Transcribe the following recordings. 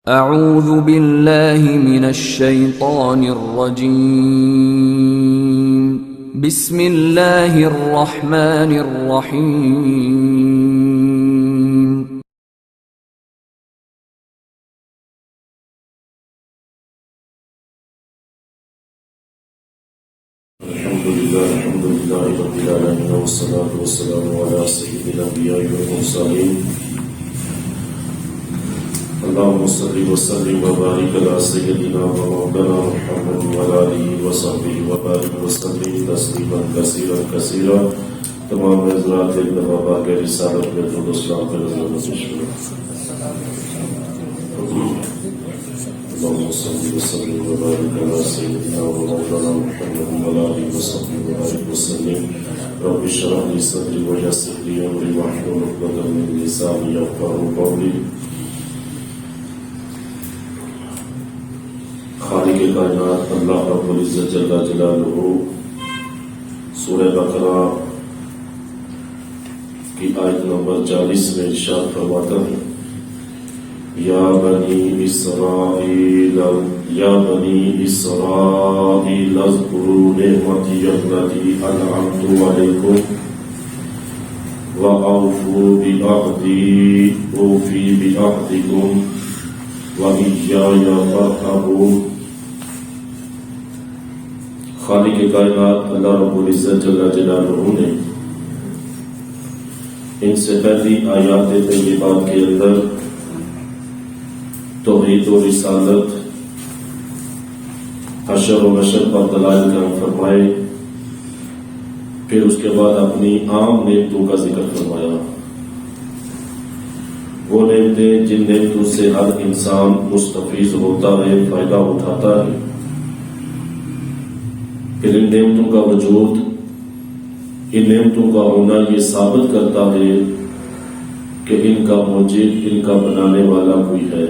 اعوذ باللہ من الشیطان الرجیم بسم اللہ الرحمن الرحیم الحمدللہ رب العالمین والصلاة والسلام علی سید الانبیاء والمرسلین اللہم صل وسلم وبارک علی سیدنا و مولانا محمد وعلی آلہ وصحبہ وبارک وسلم تسلیما کثیرا کثیرا۔ تمام حضرات بابا کے رسالت میں درود و سلام کا نظر اللہم صل وسلم وبارک علی سیدنا و مولانا محمد وعلی آلہ وصحبہ وبارک وسلم۔ رب اشرح لی صدری ویسر لی امری واحلل عقدۃ من لسانی یفقہوا قولی۔ خالق کائنات اللہ رب العزت جل جلالہ سورہ بقرہ کی آیت نمبر 40 میں ارشاد فرماتا ہے، یا بنی اسرائیل اذکروا نعمتی التی انعمت علیکم وأوفوا بعہدی اوفی بعہدکم وإیایا فارہبون۔ خالق کائنات اللہ رب العزت جل جلالہ نے ان سے پہلی آیات طیبات کے اندر توحید و رسالت، حشر و نشر پر دلائل قائم فرمائے، پھر اس کے بعد اپنی عام نعمتوں کا ذکر فرمایا، وہ نعمتیں جن نعمتوں سے ہر انسان مستفیض ہوتا ہے، فائدہ اٹھاتا ہے۔ پھر ان نعمتوں کا وجود، ان نعمتوں کا ہونا یہ ثابت کرتا ہے کہ ان کا موجد، ان کا بنانے والا کوئی ہے،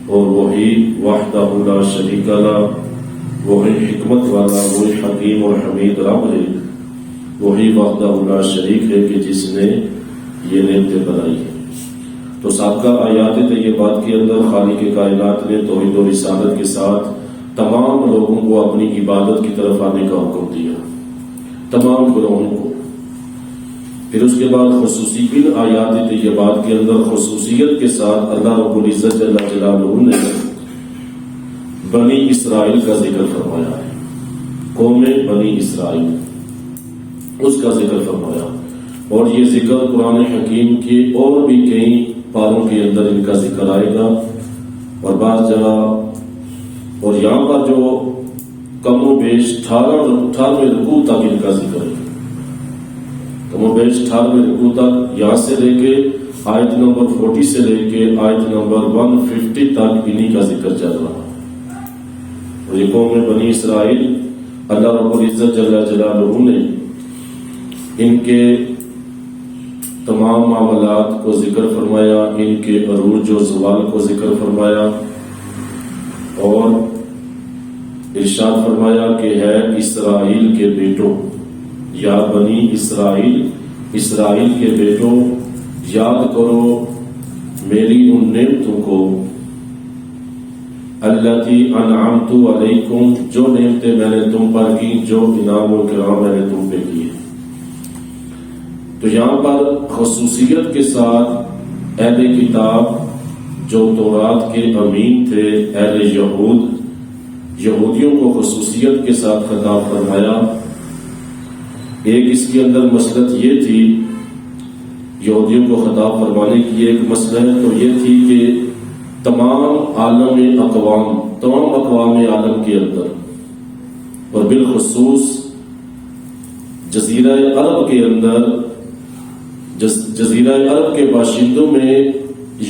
اور وہی وحدہ لا شریک لہ، وہی حکمت والا، وہی حکیم اور حمید رب ہے، وہی وحدہ لا شریک ہے کہ جس نے یہ نعمتیں بنائی ہیں۔ تو سابقہ آیات طیبات کے اندر خالق کائنات نے توحید و رسالت کے ساتھ تمام لوگوں کو اپنی عبادت کی طرف آنے کا حکم دیا، تمام گروہوں کو۔ پھر اس کے بعد خصوصی ان آیات طیبات کے اندر خصوصیت کے ساتھ اللہ رب العزت جل جلالہ نے بنی اسرائیل کا ذکر فرمایا ہے، قوم بنی اسرائیل، اس کا ذکر فرمایا، اور یہ ذکر قرآن حکیم کے اور بھی کئی پاروں کے اندر ان کا ذکر آئے گا، اور بعض جگہ اور یہاں پر جو کم و بیش 18ویں رکوع تک ان کا ذکر ہے، کم و بیش 18ویں رکوع تک، یہاں سے لے کے آیت نمبر 40 سے لے کے آیت نمبر 150 تک انہی کا ذکر چل رہا ہے۔ اور یہ قوم بنی اسرائیل اللہ رب العزت جل جلالہ نے ان کے تمام معاملات کو ذکر فرمایا، ان کے عروج و زوال کو ذکر فرمایا، اور ارشاد فرمایا کہ ہے اسرائیل کے بیٹوں، یا بنی اسرائیل، اسرائیل کے بیٹوں، یاد کرو میری ان نعمتوں کو، التی انعمت علیکم، جو نعمتیں میں نے تم پر کی، جو انعام و کرام میں نے تم پہ کیے۔ تو یہاں پر خصوصیت کے ساتھ اہل کتاب جو تورات کے امین تھے، اہل یہودیوں کو خصوصیت کے ساتھ خطاب فرمایا۔ ایک اس کے اندر مسلط یہ تھی، یہودیوں کو خطاب فرمانے کی ایک مسئلہ تو یہ تھی کہ تمام اقوام عالم کے اندر، اور بالخصوص جزیرہ عرب کے اندر، جزیرہ عرب کے باشندوں میں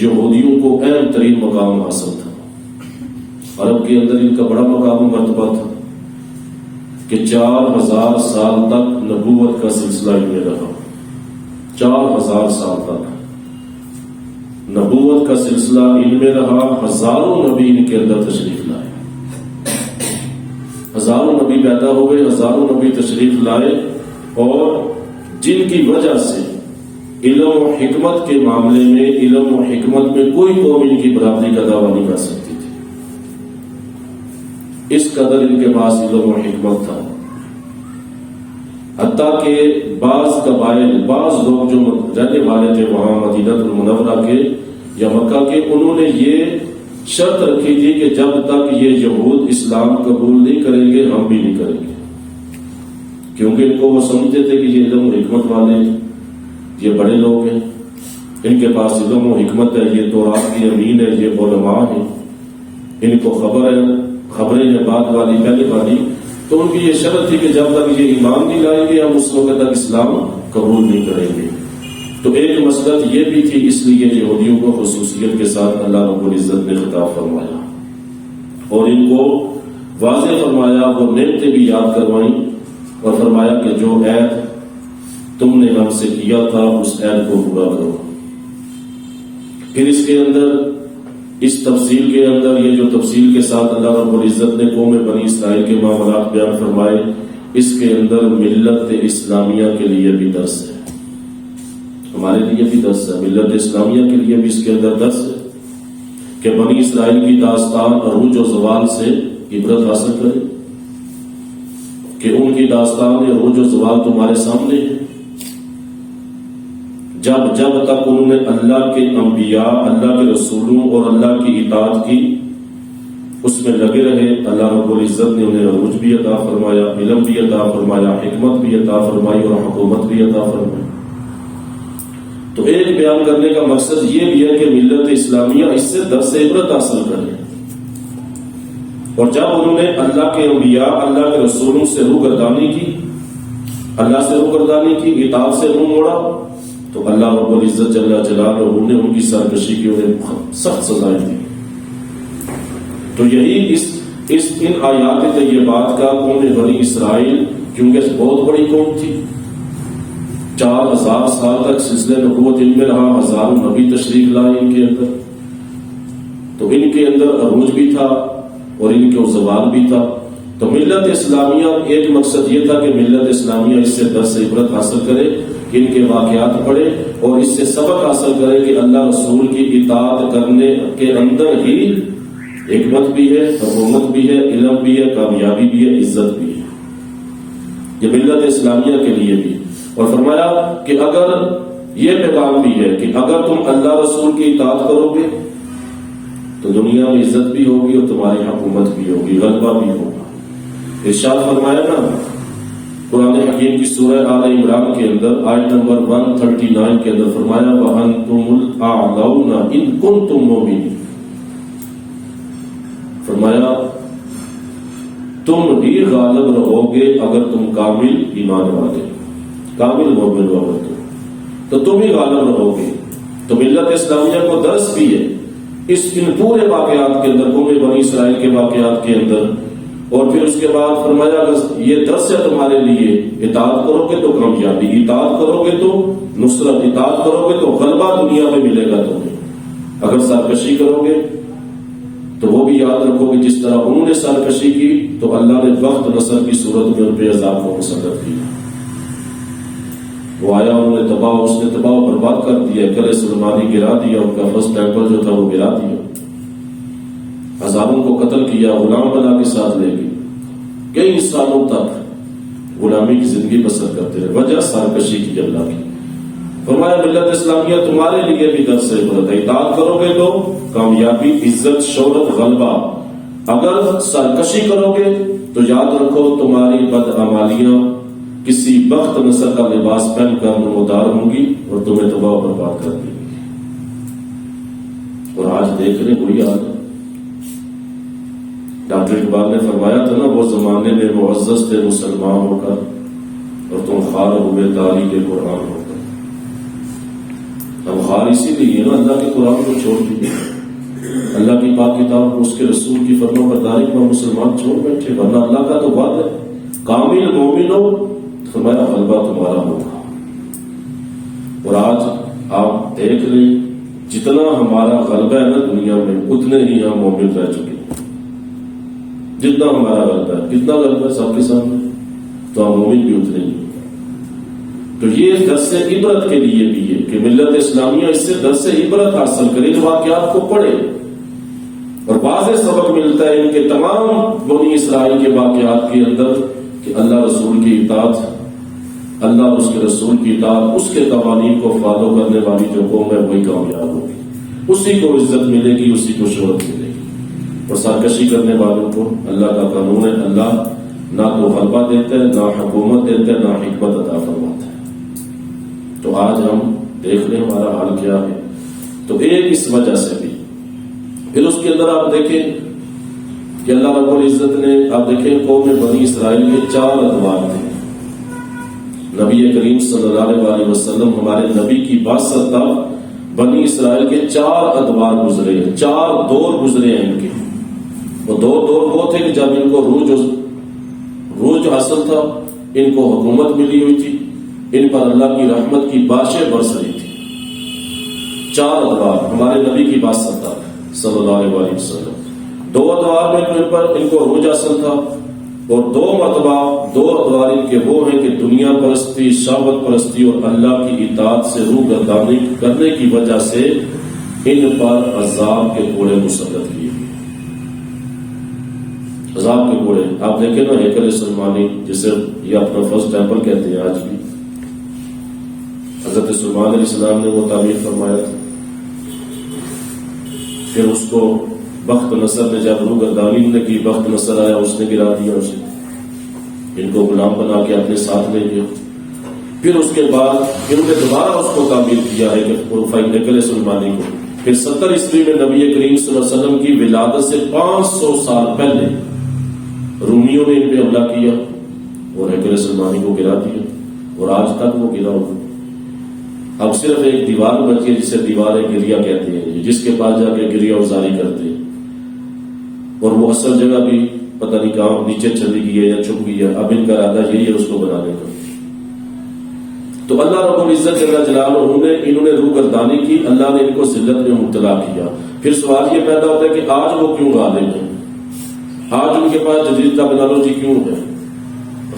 یہودیوں کو اہم ترین مقام حاصل تھا۔ عرب کے اندر ان کا بڑا مقام و مرتبہ تھا کہ 4000 سال تک نبوت کا سلسلہ ان میں رہا، 4000 سال تک نبوت کا سلسلہ ان میں رہا، ہزاروں نبی ان کے اندر تشریف لائے، ہزاروں نبی پیدا ہو گئے، ہزاروں نبی تشریف لائے، اور جن کی وجہ سے علم و حکمت کے معاملے میں، علم و حکمت میں کوئی قوم ان کی برابری کا دعویٰ نہیں کر سکتی تھی. اس قدر ان کے پاس علم و حکمت تھا، حتیٰ کہ بعض قبائل، بعض لوگ جو رہنے والے تھے وہاں مدینہ المنورہ کے یا مکہ کے، انہوں نے یہ شرط رکھی تھی کہ جب تک یہ یہود اسلام قبول نہیں کریں گے ہم بھی نہیں کریں گے، کیونکہ ان کو وہ سمجھتے تھے کہ یہ علم و حکمت والے ہیں، یہ بڑے لوگ ہیں، ان کے پاس علم و حکمت ہے، یہ تورات کی امین ہے، یہ علماء ہیں، ان کو خبر ہے، خبریں ہیں بعد والی پہلے والی. تو ان کی یہ شرط تھی کہ جب تک یہ ایمان نہیں لائیں گے ہم اس وقت تک اسلام قبول نہیں کریں گے. تو ایک مسئلہ یہ بھی تھی، اس لیے یہودیوں کو خصوصیت کے ساتھ اللہ رب العزت نے خطاب فرمایا اور ان کو واضح فرمایا، وہ نعمتیں بھی یاد کروائیں اور فرمایا کہ جو عہد تم نے ہم سے کیا تھا اس عہد کو پورا کرو. پھر اس کے اندر، اس تفصیل کے اندر، یہ جو تفصیل کے ساتھ اللہ رب العزت نے قوم بنی اسرائیل کے معاملات بیان فرمائے، اس کے اندر ملت اسلامیہ کے لیے بھی درس ہے، ہمارے لیے بھی درس ہے، ملت اسلامیہ کے لیے بھی اس کے اندر درس ہے کہ بنی اسرائیل کی داستان عروج و زوال سے عبرت حاصل کرے، کہ ان کی داستان عروج و زوال تمہارے سامنے ہے. جب تک انہوں نے اللہ کے انبیاء، اللہ کے رسولوں اور اللہ کی اطاعت کی، اس میں لگے رہے، اللہ رب العزت نے انہیں عروج بھی عطا فرمایا، علم بھی عطا فرمایا، حکمت بھی عطا فرمائی اور حکومت بھی عطا فرمائی. تو ایک بیان کرنے کا مقصد یہ بھی ہے کہ ملت اسلامیہ اس سے درس عبرت حاصل کرے، اور جب انہوں نے اللہ کے انبیاء، اللہ کے رسولوں سے روگردانی کی، اللہ سے روگردانی کی، اطاعت سے منہ موڑا، تو اللہ رب العزت جل جلالہ نے ان کی سرکشی کی انہیں سخت سزائیں دی. تو یہی ان آیات طیبات کا قوم بنی اسرائیل، کیونکہ بہت بڑی قوم تھی، 4000 سال تک سلسلہ نبوت ان میں رہا، ہزاروں نبی تشریف لائے ان کے اندر، تو ان کے اندر عروج بھی تھا اور ان کے زوال بھی تھا. تو ملت اسلامیہ، ایک مقصد یہ تھا کہ ملت اسلامیہ اس سے درس عبرت حاصل کرے، ان کے واقعات پڑھے اور اس سے سبق حاصل کرے کہ اللہ رسول کی اطاعت کرنے کے اندر ہی حکمت بھی ہے، حکومت بھی ہے، علم بھی ہے، کامیابی بھی ہے، عزت بھی ہے. یہ ملت اسلامیہ کے لیے بھی. اور فرمایا کہ اگر یہ پیغام بھی ہے کہ اگر تم اللہ رسول کی اطاعت کرو گے تو دنیا میں عزت بھی ہوگی اور تمہاری حکومت بھی ہوگی، غلبہ بھی ہوگا. ارشاد فرمایا نا قرآن حکیم کی سورہ آل عمران کے اندر آیت نمبر 139 کے اندر فرمایا وَأَنْتُمُ الْأَعْلَوْنَ إِن كُنْتُم مُؤْمِنِينَ. فرمایا تم بھی غالب رہو گے اگر تم کامل ایمان والے، کامل مومن ہو تو تم ہی غالب رہو گے. تو ملت اسلامیہ کو درس بھی ہے ان پورے واقعات کے اندر، قوم بنی اسرائیل کے واقعات کے اندر. اور پھر اس کے بعد فرمایا یہ درس ہے تمہارے لیے، اطاعت کرو گے تو کامیابی، اطاعت کرو گے تو نصرت، اطاعت کرو گے تو غلبہ دنیا میں ملے گا تمہیں. اگر سرکشی کرو گے تو وہ بھی یاد رکھو کہ جس طرح انہوں نے سرکشی کی تو اللہ نے وقت نصر کی صورت میں ان پہ عذاب کو مسلط کیا. وہ آیا، انہوں نے تباہ، اس نے تباہ و برباد کر دیا، قلعہ سلیمانی گرا دیا، ان کا فرسٹ ٹیمپل جو تھا وہ گرا دیا، ہزاروں کو قتل کیا، غلام بنا کے ساتھ لے گئے، کئی سالوں تک غلامی کی زندگی بسر کرتے رہے، وجہ سرکشی کی اللہ کی. فرمایا ملت اسلامیہ تمہارے لیے بھی درس عبرت ہے، اطاعت کرو گے تو کامیابی، عزت، شہرت، غلبہ. اگر سرکشی کرو گے تو یاد رکھو تمہاری بدعمالیاں کسی بخت نصر کا لباس پہن کر نمودار ہوں گی اور تمہیں تباہ و برباد کر دیں گی. اور آج دیکھ رہے وہی حال ہے. ڈاکٹر اقبال نے فرمایا تھا نا، وہ زمانے میں معزز تھے مسلمان ہو کر اور تم خوار ہوئے تاریخ قرآن ہو کر. ہم خوار اسی لیے نا اللہ کے قرآن کو چھوڑ دیے، اللہ کی پاک کتاب، اس کے رسول کی فرما برداری کو مسلمان چھوڑ بیٹھے. ورنہ اللہ کا تو وعدہ ہے کامل مومن ہو، فرمایا غلبہ تمہارا ہوگا. اور آج آپ دیکھ لیں جتنا ہمارا غلبہ ہے نا دنیا میں، اتنے ہی ہم مومن رہ چکے. جتنا ہمارا غلبہ ہے، کتنا غلبہ ہے سب کے سامنے، تو ہم مومن بھی اتنے ہی. تو یہ درس عبرت کے لیے بھی ہے کہ ملت اسلامیہ اس سے درس عبرت حاصل کرے، ان واقعات کو پڑھے، اور واضح سبق ملتا ہے ان کے تمام بنی اسرائیل کے واقعات کے اندر کہ اللہ رسول کی اطاعت، اللہ اور اس کے رسول کی اطاعت، اس کے قوانین کو فالو کرنے والی جو قوم ہے وہی کامیاب ہوگی، اسی کو عزت ملے گی، اسی کو شہرت ملے گی، اور سرکشی کرنے والوں کو اللہ کا قانون ہے، اللہ نہ تو غلبہ دیتا ہے، نہ حکومت دیتا ہے، نہ حکمت عطا فرماتا ہے۔ تو آج ہم دیکھ لیں ہمارا حال کیا ہے۔ تو ایک اس وجہ سے بھی، پھر اس کے اندر آپ دیکھیں کہ اللہ رب العزت نے، آپ دیکھیں قوم بنی اسرائیل کے 4 ادوار تھے۔ نبی کریم صلی اللہ علیہ وسلم ہمارے نبی کی بعثت تک بنی اسرائیل کے 4 ادوار گزرے ہیں، 4 دور گزرے ہیں ان کے۔ وہ دور وہ تھے کہ جب ان کو روج حاصل تھا، ان کو حکومت ملی ہوئی تھی، ان پر اللہ کی رحمت کی بارشیں برس رہی تھی۔ 4 ادوار ہمارے نبی کی بعثت تک صلی اللہ علیہ وسلم۔ 2 ادوار میں ان کو روج حاصل تھا، اور 2 ادوار ان کے وہ ہیں کہ دنیا پرستی، شہوت پرستی اور اللہ کی اطاعت سے روگردانی کرنے کی وجہ سے ان پر عذاب کے کوڑے مسلط کیے گئے۔ عذاب کے کوڑے آپ دیکھیں نا، ہیکل سلیمانی جسے یہ اپنا فرسٹ ٹیمپل کہتے ہیں آج بھی، حضرت سلیمان علیہ السلام نے وہ تعمیر فرمایا تھا۔ پھر اس کو بخت نصر نے جب روگردانی نے کی، بخت نصر آیا، اس نے گرا دیا اسے، ان کو غلام بنا کے اپنے ساتھ لے گیا۔ پھر اس کے بعد انہوں نے دوبارہ اس کو تعمیر کیا ہے کہ ہیکل سلیمانی کو۔ پھر 70 عیسوی میں نبی کریم صلی اللہ علیہ وسلم کی ولادت سے 500 سال پہلے رومیوں نے ان پہ حملہ کیا اور ہیکل سلیمانی کو گرا دیا، اور آج تک وہ گرا ہوا۔ اب صرف ایک دیوار بچی ہے جسے دیوار گریا کہتے ہیں، جس کے پاس جا کے گریا ازاری کرتے ہیں، اور وہ اصل جگہ بھی پتہ نہیں کہاں نیچے چلی گئی ہے یا چھپ گئی ہے۔ اب ان کا ارادہ یہی ہے اس کو بنانے کا۔ تو اللہ رب العزت جل جلالہ انہوں نے روگردانی کی، اللہ نے ان کو ذلت میں مبتلا کیا۔ پھر سوال یہ پیدا ہوتا ہے کہ آج وہ کیوں غالب ہیں؟ آج ان کے پاس جدید ٹیکنالوجی کیوں ہے؟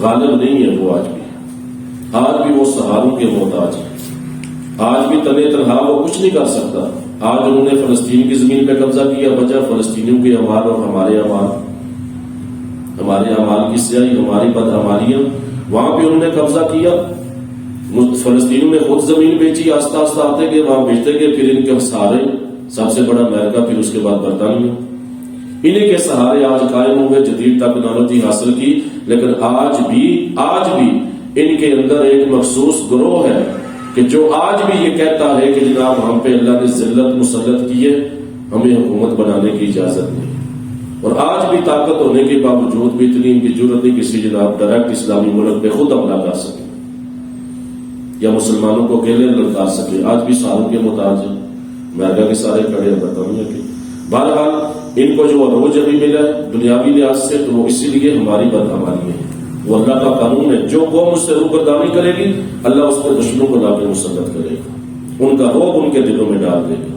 غالب نہیں ہے وہ، آج بھی وہ سہاروں کے محتاج ہیں، آج بھی تنے تنہا وہ کچھ نہیں کر سکتا۔ آج انہوں نے فلسطین کی زمین پہ قبضہ کیا، بجا فلسطینیوں کے اعمال اور ہمارے اعمال کی سیاہی، ہماری بدعمالیاں، وہاں پہ انہوں نے قبضہ کیا۔ فلسطینیوں نے خود زمین بیچی، آہستہ آہستہ آتے گئے، وہاں بیچتے گئے، پھر ان کے سہارے سب سے بڑا امریکہ، پھر اس کے بعد برطانیہ، انہیں کے سہارے آج قائم ہوئے، جدید ٹیکنالوجی حاصل کی۔ لیکن آج بھی ان کے اندر ایک مخصوص گروہ ہے کہ جو آج بھی یہ کہتا ہے کہ جناب ہم پہ اللہ نے ذلت مسلط کی ہے، ہمیں حکومت بنانے کی اجازت نہیں، اور آج بھی طاقت ہونے کے باوجود بھی اتنی ان کی جرت نہیں کسی جناب ڈائریکٹ اسلامی ملک پہ خود حملہ کر سکے یا مسلمانوں کو اکیلے للکار سکے۔ آج بھی ساروں کے محتاج ہیں، امریکہ کے سارے کھڑے ہیں، برطانیہ کے۔ بہرحال ان کو جو عروج ابھی ملا ہے دنیاوی لحاظ سے، تو وہ اسی لیے ہماری بدعمالی ہے، وہ اللہ کا قانون ہے۔ جو قوم اس سے روگردانی کرے گی، اللہ اس پر دشمنوں کو لا کے مسلط کرے گا، ان کا رعب ان کے دلوں میں ڈال دے گا۔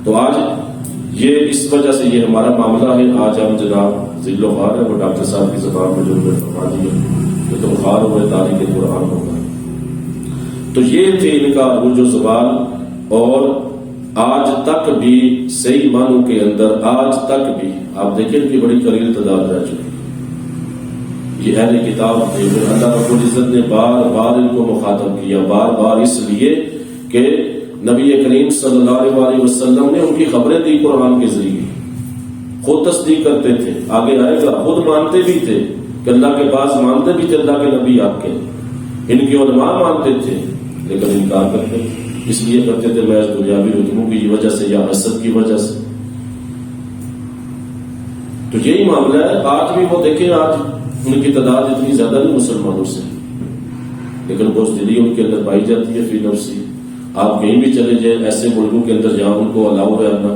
تو آج یہ اس وجہ سے یہ ہمارا معاملہ ہے۔ آج ہم جناب ذل و خوار ہے، وہ ڈاکٹر صاحب کی زبان میں جو فرما دیے کہ تم خوار ہوئے تاریخ قرآن ہوگا۔ تو یہ تھے ان کا عروج و زوال، اور آج تک بھی صحیح معنوں کے اندر آج تک بھی آپ دیکھیں کہ بڑی قلیل تعداد رہ چکی ہے۔ یہ اہل کتاب تھے، اللہ رب العزت نے بار بار ان کو مخاطب کیا، بار بار اس لیے کہ نبی کریم صلی اللہ علیہ وسلم نے ان کی خبریں دی قرآن کے ذریعے، خود تصدیق کرتے تھے، آگے آئے گا، خود مانتے بھی تھے کہ اللہ کے پاس، مانتے بھی تھے اللہ کے نبی آپ کے، ان کی علماء مانتے تھے، لیکن انکار کرتے اس لیے کرتے تھے محض دنیاوی رتبوں کی وجہ سے یا حسد کی وجہ سے۔ تو یہی معاملہ ہے۔ آج بھی وہ دیکھیں، آج ان کی تعداد اتنی زیادہ نہیں مسلمانوں سے، لیکن بزدلی ان کے اندر پائی جاتی ہے فی نفسی۔ آپ کہیں بھی چلے جائیں ایسے ملکوں کے اندر جہاں ان کو الاؤ ہے نا،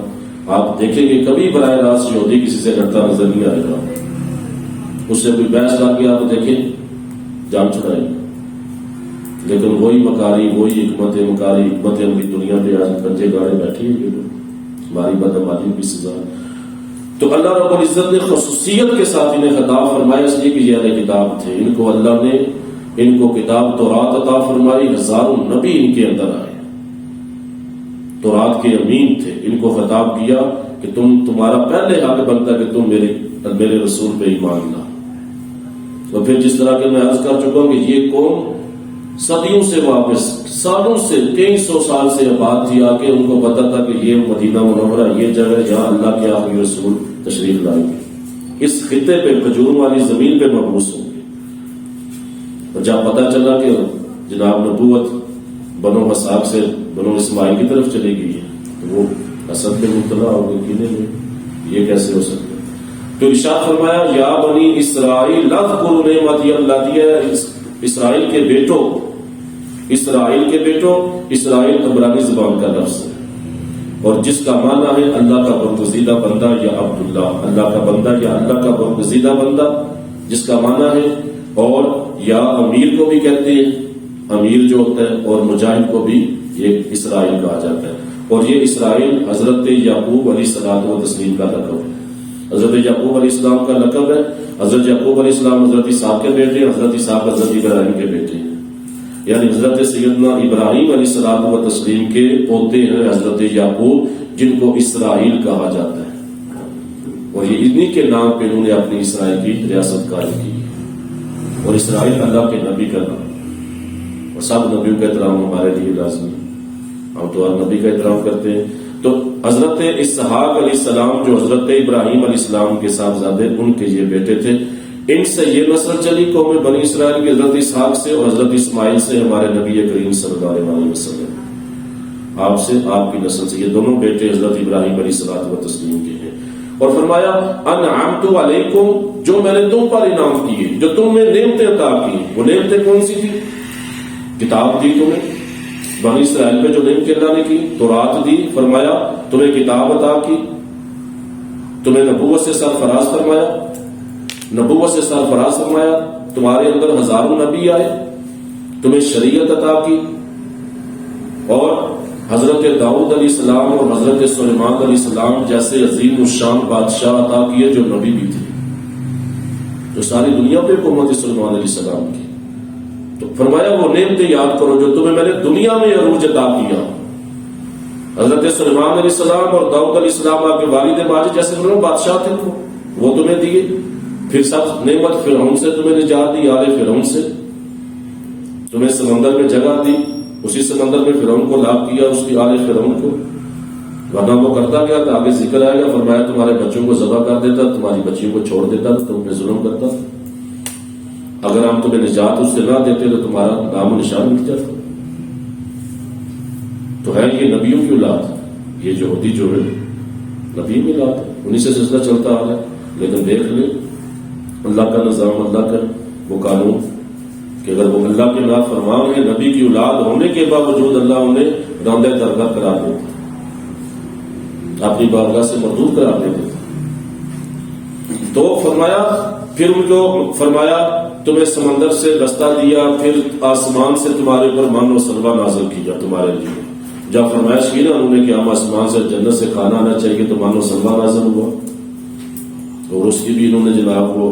آپ دیکھیں گے کبھی براہ راست یہودی کسی سے لڑتا نظر نہیں آئے گا، اس سے کوئی بحث لا کے آپ دیکھیں جان چھڑائیں گے۔ لیکن وہی مکاری، وہی حکمت عملی دنیا پہ آج کنجے گاڑے بیٹھے ہیں، ہماری بدعمالی کی سزا۔ تو اللہ رب العزت نے خصوصیت کے ساتھ انہیں خطاب فرمایا، اس لیے کہ یہ اہل کتاب تھے، ان کو اللہ نے ان کو کتاب تورات عطا فرمائی، ہزاروں نبی ان کے اندر آئے، تورات کے امین تھے، ان کو خطاب کیا کہ تمہارا پہلے حق بنتا کہ تم میرے رسول پہ ایمان لا۔ اور پھر جس طرح کہ میں عرض کر چکا ہوں کہ یہ قوم صدیوں سے واپس، سالوں سے، کئی سو سال سے آباد تھی، آ کے ان کو پتا تھا کہ یہ مدینہ منورہ یہ جگہ جہاں اللہ کے آخری رسول تشریف لائیں گے، اس خطے پہ کھجور والی زمین پہ مبعوث ہوں گے۔ اور جب پتا چلا کہ جناب نبوت بنو اسحاق سے بنو اسماعیل کی طرف چلی گئی ہے تو وہ حسد پہ مبتلا ہو گئے، کینے میں یہ کیسے ہو سکتا ہے؟ تو ارشاد فرمایا یا بنی اسرائیل لا تذکروا نعمتی التي، اسرائیل کے بیٹوں، اسرائیل کے بیٹوں، اسرائیل عبرانی زبان کا لفظ ہے اور جس کا معنی ہے اللہ کا برگزیدہ بندہ یا عبداللہ، اللہ کا بندہ یا اللہ کا برگزیدہ بندہ جس کا معنی ہے، اور یا امیر کو بھی کہتے ہیں، امیر جو ہوتا ہے، اور مجاہد کو بھی یہ اسرائیل کہا جاتا ہے۔ اور یہ اسرائیل حضرت یعقوب علیہ الصلوۃ والتسلیم کا لقب ہے، حضرت یعقوب علیہ السلام کا لقب ہے۔ حضرت یعقوب علیہ السلام حضرت اسحاق کے بیٹے ہیں، حضرت اسحاق حضرت ابراہیم کے بیٹے ہیں، یعنی حضرت سیدنا ابراہیم علیہ الصلوۃ والتسلیم کے پوتے ہیں حضرت یعقوب، جن کو اسرائیل کہا جاتا ہے، اور یہ انہی کے نام پہ انہوں نے اپنی اسرائیل کی ریاست قائم کی، اور اسرائیل اللہ کے نبی کا نام، اور سب نبیوں کا احترام ہمارے لیے لازمی، ہم تو ہر نبی کا احترام کرتے ہیں۔ تو حضرت اسحاق علیہ السلام جو حضرت ابراہیم علیہ السلام کے صاحبزادے، ان کے یہ بیٹے تھے، ان سے یہ نسل چلی قوم بنی اسرائیل کی، حضرت اسحاق سے اور حضرت اسماعیل سے ہمارے نبی کریم صلی اللہ علیہ وسلم، آپ سے، آپ کی نسل سے، یہ دونوں بیٹے حضرت ابراہیم علیہ الصلوۃ والتسلیم کے ہیں۔ اور فرمایا انعمت علیکم، جو میں نے تم پر انعام کیے، جو تم نے نعمتیں عطا کی، وہ نعمتیں کون سی تھی؟ کتاب دی تمہیں، بنی اسرائیل پہ جو نعمتیں اللہ نے کی، تورات دی، فرمایا تمہیں کتاب عطا کی، تمہیں نبوت سے سرفراز فرمایا، نبوت سے سرفراز فرمایا، تمہارے اندر ہزاروں نبی آئے، تمہیں شریعت عطا کی، اور حضرت داؤد علیہ السلام اور حضرت سلیمان علیہ السلام جیسے عظیم الشان بادشاہ عطا کیے جو نبی بھی تھے، جو ساری دنیا پہ حکومت سلیمان علیہ السلام کی۔ تو فرمایا وہ نعمتیں یاد کرو جو تمہیں میں نے دنیا میں عروج عطا کیا۔ حضرت سلیمان علیہ السلام اور داؤد علیہ السلام آپ کے والد ماجد جیسے بادشاہ تھے، وہ تمہیں دیے۔ پھر سب نعمت فرعون سے تمہیں نجات دی، آل فرعون سے، تمہیں سمندر میں جگہ دی، اسی سمندر میں فرعون کو لاپ کیا، اس کی آل فرعون کو، ورنہ وہ کرتا گیا تھا، آگے ذکر آئے گا، فرمایا تمہارے بچوں کو ذبح کر دیتا، تمہاری بچیوں کو چھوڑ دیتا، تم پہ ظلم کرتا، اگر ہم تمہیں نجات اس سے نہ دیتے تو تمہارا نام و نشان مٹ جاتا۔ تو ہے یہ نبیوں کی اولاد، یہ جو ہوتی جو ہے نبیوں کی اولاد ہے، انہیں سے سلسلہ چلتا آ رہا ہے۔ لیکن دیکھ لیں اللہ کا نظام، اللہ کا وہ قانون کہ اگر وہ اللہ کے نافرمان ہیں، نبی کی اولاد ہونے کے باوجود اللہ انہیں راندہ درگاہ قرار دیتا، اپنی بارگاہ سے مردود قرار دیتے۔ تو فرمایا پھر ان کو فرمایا تمہیں سمندر سے رستہ دیا، پھر آسمان سے تمہارے اوپر من و سلوہ نازل کیا تمہارے لیے۔ جب فرمائش کی نا انہوں نے کہ ہم آسمان سے جنت سے کھانا آنا چاہیے تو من و سلوہ نازل ہوا، اور اس کی بھی انہوں نے جناب وہ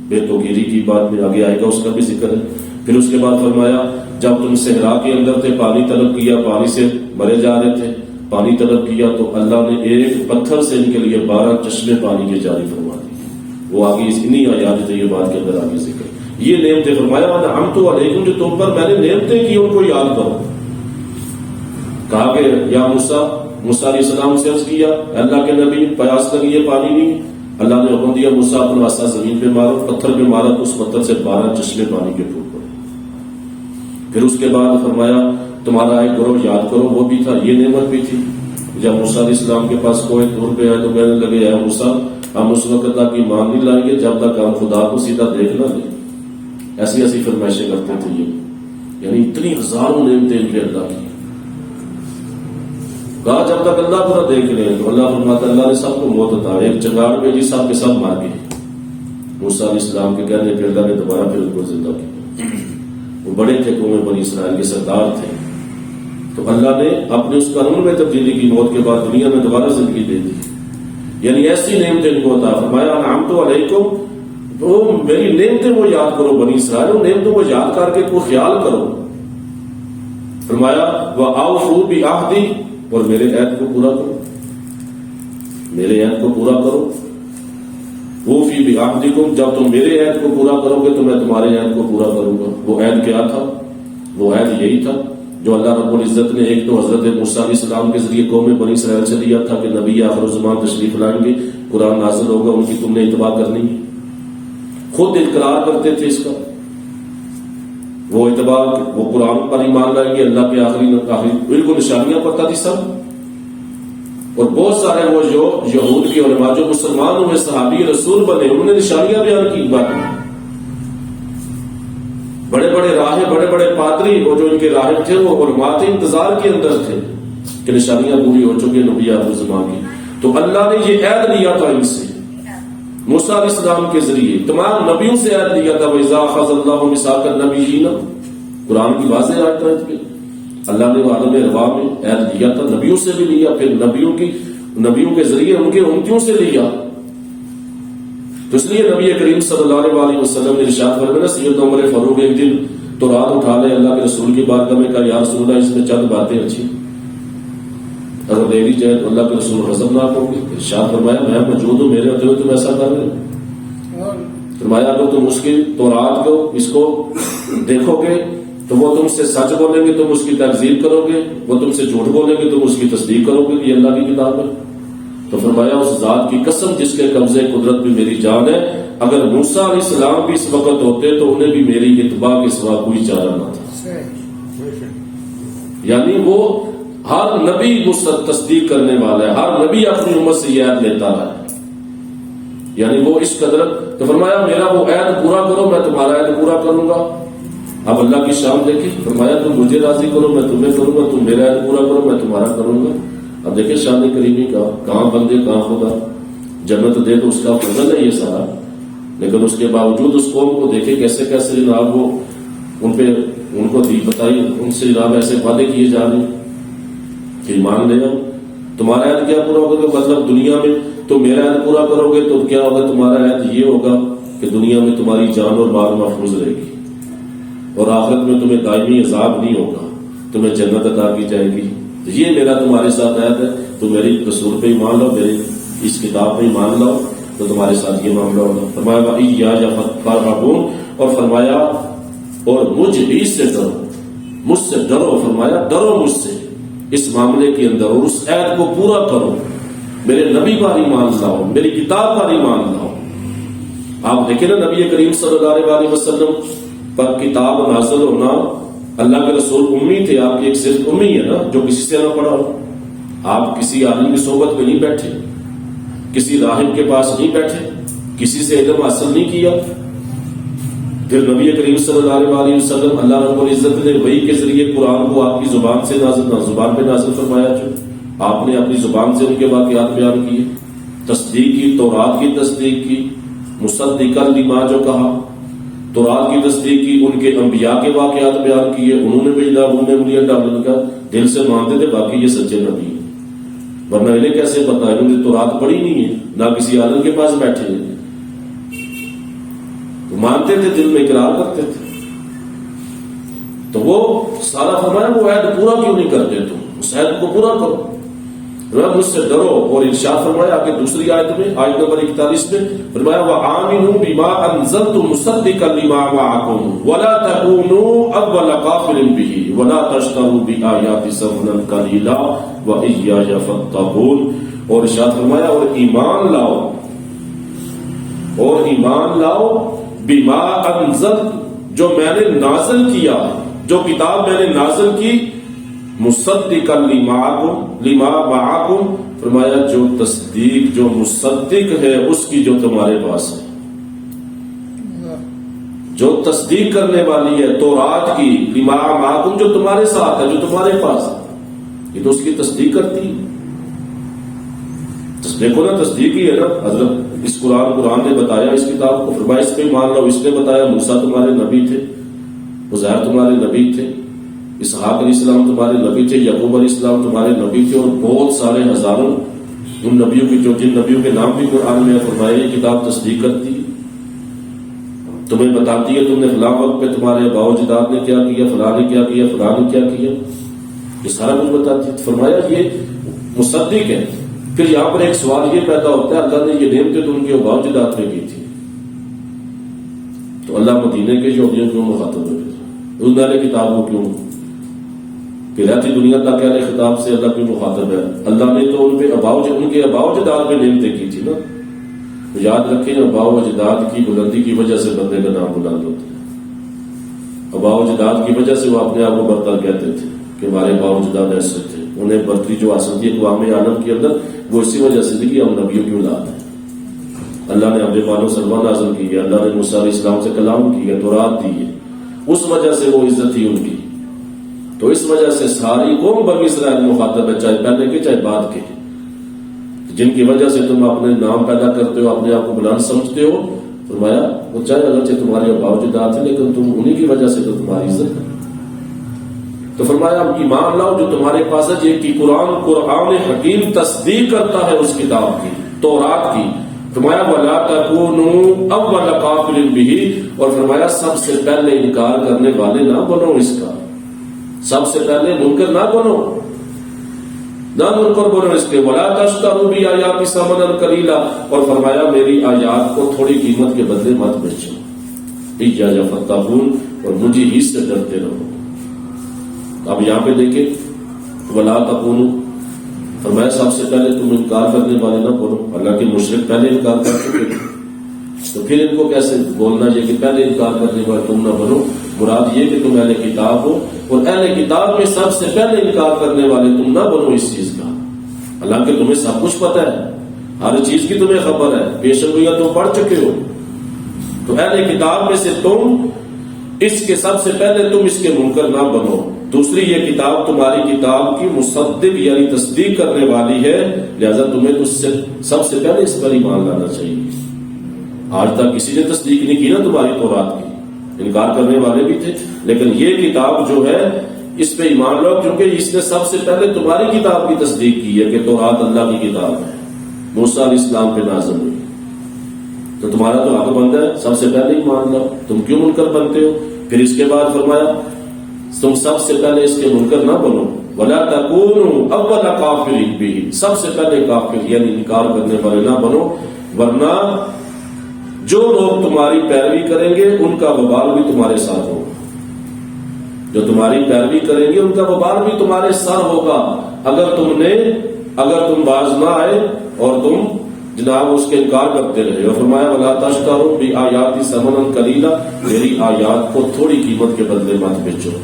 بے توگیری کی بات میں آگے آئے گا، اس کا بھی ذکر ہے۔ پھر اس کے بعد فرمایا جب تم صحرا کے اندر تھے، پانی طلب کیا، پانی سے مرے جا رہے تھے، پانی طلب کیا تو اللہ نے ایک پتھر سے ان کے لیے 12 چشمے پانی کے جاری فرما دیے۔ وہ آگے انہی آیات طیبات کے اندر آگے ذکر، یہ نعمتیں فرمایا انعمت علیکم، جو تم پر میں نے نعمتیں کی ان کو یاد کرو۔ کہا کہ یا موسیٰ علیہ السلام سے عرض کیا اللہ کے نبی پیاس لگی ہے، پانی نہیں، اللہ نے حکم دیا موسیٰ اپنا عصا زمین پہ مارو، پتھر پہ مارا تو اس پتھر سے 12 چشمے پانی کے ٹوٹ پڑے۔ پھر اس کے بعد فرمایا تمہارا ایک گروہ یاد کرو، وہ بھی تھا، یہ نعمت بھی تھی۔ جب موسیٰ علیہ السلام کے پاس کوئی دور پہ آئے تو کہنے لگے اے موسیٰ ہم اس وقت تک ایمان نہیں لائیں گے جب تک ہم خدا کو سیدھا دیکھ نہ لیں۔ ایسی ایسی فرمائشیں کرتے تھے یہ، یعنی اتنی ہزاروں نعمتیں ان پہ اللہ کی۔ کہا جب تک اللہ کو نہ دیکھ لیں تو اللہ فرماتا اللہ نے سب کو موت عطا، ایک چنگاڑ بھیجی، سب کے سب مار گئے۔ موسیٰ علیہ السلام کے کہنے پہ اللہ نے دوبارہ پھر ان کو زندہ کیا۔ وہ بڑے تھے، قوم بنی اسرائیل کے سردار تھے، تو اللہ نے اپنے اس قانون میں تبدیلی کی، موت کے بعد دنیا میں دوبارہ زندگی دے دی، یعنی ایسی نعمتیں ان کو عطا فرمایا۔ انعمت علیکم وہ میری نعمتیں وہ یاد کرو بنی اسرائیل، ان نعمتوں کو یاد کر کے کوئی خیال کرو. فرمایا وَأَوْفُوا بِعَهْدِي، اور میرے عہد کو پورا کرو، میرے عہد کو پورا کرو. وَأَوْفُوا بِعَهْدِكُمْ، جب تم میرے عہد کو پورا کرو گے تو میں تمہارے عہد کو پورا کروں گا. وہ عہد کیا تھا؟ وہ عہد یہی تھا جو اللہ رب العزت نے ایک تو حضرت موسیٰ علیہ السلام کے ذریعے قوم بنی اسرائیل سے لیا تھا کہ نبی آخر الزمان تشریف لائیں گے، قرآن نازل ہوگا، ان کی تم نے اتباع کرنی ہے. خود اقرار کرتے تھے اس کا، وہ اتباع، وہ قرآن پر ایمان لائیں گے، اللہ کے آخری ان کو نشانیاں پتہ تھی سب. اور بہت سارے وہ جو یہود کے علماء جو مسلمان ہوئے صحابی رسول بنے، انہوں نے نشانیاں بیان کی. بات بڑے بڑے راہب، بڑے بڑے پادری، وہ جو ان کے راہب تھے وہ علماء تھے، انتظار کے اندر تھے کہ نشانیاں پوری ہو چکی نبی آخر الزمان کی. تو اللہ نے یہ عہد لیا تھا ان سے موسیٰ علیہ السلام کے ذریعے، تمام نبیوں سے عہد لیا تھا. وَإِذَا أَخَذَ اللَّهُ مِيثَاقَ النَّبِيِّينَ، قرآن کی واضح آیت ہے کہ اللہ نے عالم ارواح میں عہد لیا تھا، نبیوں سے بھی لیا، پھر نبیوں کے ذریعے ان کے امتیوں سے لیا. تو اس لیے نبی کریم صلی اللہ علیہ وسلم نے ارشاد فرمایا، سیدنا عمر فاروق ایک دن تو رات اٹھا لے اللہ کے رسول کی بارگاہ میں، کہا یا رسول اللہ اس میں چند باتیں اچھی، اگر لے لی جائے تو اللہ کے رسول غضبناک ہوں گے. ارشاد فرمایا میں موجود ہوں، میرے ہوتے ہوئے تم ایسا کر رہے ہو. فرمایا اگر تم اس کی تورات کو اس کو دیکھو گے تو وہ تم سے سچ بولیں گے، تم اس کی تکذیب کرو گے، وہ تم سے جھوٹ بولیں گے، تم اس کی تصدیق کرو گے، یہ اللہ کی کتاب ہے. تو فرمایا اس ذات کی قسم جس کے قبضے قدرت بھی میری جان ہے، اگر موسیٰ علیہ السلام بھی اس وقت ہوتے تو انہیں بھی میری اتباع کے سوا کوئی چارہ نہ تھا. یعنی وہ ہر نبی تصدیق کرنے والا ہے، ہر نبی اپنی امت سے یہ عہد لیتا رہا ہے. یعنی وہ اس قدر. تو فرمایا میرا وہ عہد پورا کرو، میں تمہارا عہد پورا کروں گا. اب اللہ کی شان دیکھی، فرمایا تم مجھے راضی کرو میں تمہیں کروں گا، تم میرا عہد پورا کرو میں تمہارا کروں گا. اب دیکھیں شان کریمی کا کہاں بندے کہاں خدا. جنت دے تو اس کا فضل ہے یہ سارا، لیکن اس کے باوجود اس قوم کو دیکھے کیسے کیسے جناب وہ ان کو بتائی، ان سے جناب ایسے وعدے کیے جا رہے کہ ایمان لے آؤ، تمہارا عہد کیا پورا ہوگا. مطلب دنیا میں تو میرا عہد پورا کرو گے تو کیا ہوگا، تمہارا عہد یہ ہوگا کہ دنیا میں تمہاری جان اور مال محفوظ رہے گی، اور آخرت میں تمہیں دائمی عذاب نہیں ہوگا، تمہیں جنت عطا کی جائے گی. یہ میرا تمہارے ساتھ عہد ہے، تو میری رسول پہ ایمان لاؤ، میری اس کتاب پہ ایمان لاؤ تو تمہارے ساتھ یہ معاملہ ہوگا. فرمایا وَإِيَّايَ فَاتَّقُونِ، اور فرمایا اور مجھ ہی سے ڈرو، مجھ سے ڈرو. فرمایا ڈرو مجھ سے اس معاملے کے اندر، اور اس عہد کو پورا کرو. میرے نبی پر ایمان لاؤ، میری کتاب پر ایمان لاؤ. آپ دیکھیں نا نبی کریم صلی اللہ علیہ وسلم پر کتاب نازل ہونا، اللہ کے رسول امی تھے، آپ کی ایک صرف امی ہے نا جو کسی سے نہ پڑھا ہو. آپ کسی عالم کی صحبت میں نہیں بیٹھے، کسی راہب کے پاس نہیں بیٹھے، کسی سے علم حاصل نہیں کیا. پھر نبی کریم صلی اللہ علیہ وسلم اللہ رب العزت نے وحی کے ذریعے قرآن کو آپ کی زبان سے زبان پہ نازل فرمایا، جو آپ نے اپنی زبان سے ان کے واقعات بیان کیے، تصدیق کی، تورات کی تصدیق کی، مصدقا لما جو کہا، تورات کی تصدیق کی، ان کے انبیاء کے واقعات بیان کیے. انہوں نے بھیجا، انہوں نے انگلیاں ڈالنے کا دل سے مانتے تھے باقی یہ سچے نبی ہیں، ورنہ انہیں کیسے پتا ہے، انہوں نے تورات پڑھی نہیں ہے، نہ کسی عالم کے پاس بیٹھے ہیں. تو مانتے تھے، دل میں اقرار کرتے تھے. تو وہ سارا فرمایا وہ عہد پورا کیوں نہیں کرتے، تم اس عہد کو پورا کرو، مجھ سے ڈرو. اور ارشاد فرمایا آگے دوسری آیت میں، آیت نمبر 41 میں فرمایا وَآمِنُوا بِمَا أَنزَلْتُ مُصَدِّقًا لِمَا مَعَكُمْ وَلَا تَكُونُوا أَوَّلَ كَافِرٍ بِهِ وَلَا تَشْتَرُوا بِآيَاتِي ثَمَنًا قَلِيلًا وَإِيَّايَ فَاتَّقُونِ. اور ارشاد فرمایا اور ایمان لاؤ، اور ایمان لاؤ بِمَا أَنزَلْتُ، جو میں نے نازل کیا، جو کتاب میں نے نازل کی، مصدقا لما معکم، فرمایا جو تصدیق، جو مصدق ہے اس کی جو تمہارے پاس ہے، جو تصدیق کرنے والی ہے تورات کی، لما معکم جو تمہارے ساتھ ہے، جو تمہارے پاس ہے، یہ تو اس کی تصدیق کرتی ہے. دیکھو نا تصدیق ہی ہے نا. حضرت اس قرآن نے بتایا اس کتاب کو، فرمایا اس پہ مان لو. اس نے بتایا موسیٰ تمہارے نبی تھے، عزیر تمہارے نبی تھے، اسحاق علیہ السلام تمہارے نبی تھے، یعقوب علیہ السلام تمہارے نبی تھے، اور بہت سارے ہزاروں ان نبیوں کی جو جن نبیوں کے نام بھی قرآن میں فرمایا یہ کتاب تصدیق کرتی ہے. تمہیں بتاتی ہے تم نے فلاں وقت پہ تمہارے آباء و اجداد نے کیا کیا، فلاں نے کیا کیا، فلاں نے کیا کیا، یہ سارا کچھ بتاتی ہے۔ فرمایا یہ مصدق ہے۔ پھر یہاں پر ایک سوال یہ پیدا ہوتا ہے، اللہ نے یہ نعمتیں تو ان کے آباء و اجداد میں کی تھی، تو اللہ مدینے کے یہودیوں کیوں مخاطب ہے؟ ان اہل کتاب کو کیوں کہ رہتی دنیا تک اہل خطاب سے اللہ کیوں مخاطب ہے؟ اللہ نے تو ان کے آباء و اجداد میں نعمتیں کی تھی نا۔ یاد رکھیں آباء و اجداد کی بلندی کی وجہ سے بندے کا نام بلند ہوتا ہے۔ آباء و اجداد کی وجہ سے وہ اپنے آپ کو برتر کہتے تھے کہ ہمارے آباء و اجداد ایسے تھے، انہیں برتری جو حاصل تھی اقوام عالم کے اندر، وہ اسی وجہ سے تھی کہ ہم نبیوں کی اولاد ہیں۔ اللہ نے اپنے بانو سلمان نازل کی ہے، اللہ نے موسیٰ علیہ السلام سے کلام کی ہے، تورات دی ہے، اس وجہ سے وہ عزت تھی ان کی۔ تو اس وجہ سے ساری قوم بنی اسرائیل مخاطب ہے، چاہے پہلے کے چاہے بعد کے، جن کی وجہ سے تم اپنے نام پیدا کرتے ہو، اپنے آپ کو بلند سمجھتے ہو۔ فرمایا وہ چاہے اگرچہ تمہارے آباء و اجداد تھے، لیکن تم انہی کی وجہ سے تو تمہاری عزت ہے۔ تو فرمایا ایمان لاؤ جو تمہارے پاس ہے، یہ کہ قرآن حکیم تصدیق کرتا ہے اس کتاب کی، تورات کی۔ فرمایا وَلَا تَكُونُوا أَوَّلَ كَافِرٍ بِهِ، اور فرمایا سب سے پہلے انکار کرنے والے نہ بنو اس کا، سب سے پہلے منکر نہ بنو، نہ منکر بنو اس کے۔ وَلَا تَشْتَرُوا بِآيَاتِي ثَمَنًا قَلِيلًا، اور فرمایا میری آیات کو تھوڑی قیمت کے بدلے مت بیچو، إِيَّايَ فَاتَّقُونِ، اور مجھے ہی سے ڈرتے رہو۔ اب یہاں پہ دیکھیں وَلَا تَكُونُوا، فرمایا سب سے پہلے تم انکار کرنے والے نہ بنو، حالانکہ مشرک پہلے انکار کر چکے تھے، تو پھر ان کو کیسے بولنا یہ کہ پہلے انکار کرنے والے تم نہ بنو؟ مراد یہ کہ تم اہل کتاب ہو، اور اہل کتاب میں سب سے پہلے انکار کرنے والے تم نہ بنو اس چیز کا، حالانکہ تمہیں سب کچھ پتہ ہے، ہر چیز کی تمہیں خبر ہے، پیشگوئیاں تم پڑھ چکے ہو۔ تو اہل کتاب میں سے تم اس کے سب سے پہلے تم اس کے منکر نہ بنو۔ دوسری یہ کتاب تمہاری کتاب کی مصدق یعنی تصدیق کرنے والی ہے، لہذا تمہیں تو سب سے پہلے اس پر ایمان لانا چاہیے۔ آج تک کسی نے تصدیق نہیں کی نا تمہاری تورات کی، انکار کرنے والے بھی تھے، لیکن یہ کتاب جو ہے اس پہ ایمان لاؤ، کیونکہ اس نے سب سے پہلے تمہاری کتاب کی تصدیق کی ہے کہ تورات اللہ کی کتاب ہے، موسیٰ علیہ السلام پہ نازل ہوئی، تو تمہارا تو حق بنتا ہے سب سے پہلے ایمان لاؤ، تم کیوں منکر بنتے ہو؟ پھر اس کے بعد فرمایا تم سب سے پہلے اس کے منکر نہ بنو، وَلَا تَكُونُوا أَوَّلَ كَافِرٍ بِهِ، سب سے پہلے کافر یعنی انکار کرنے والے نہ بنو، ورنہ جو لوگ تمہاری پیروی کریں گے ان کا وبال بھی تمہارے ساتھ ہوگا، جو تمہاری پیروی کریں گے ان کا وبال بھی تمہارے ساتھ ہوگا، اگر تم باز نہ آئے اور تم جناب اس کے انکار کرتے رہے۔ اور فرمایا وَلَا تَشْتَرُوا بِآيَاتِي ثَمَنًا قَلِيلًا، میری آیات کو تھوڑی قیمت کے بدلے مت بیچو۔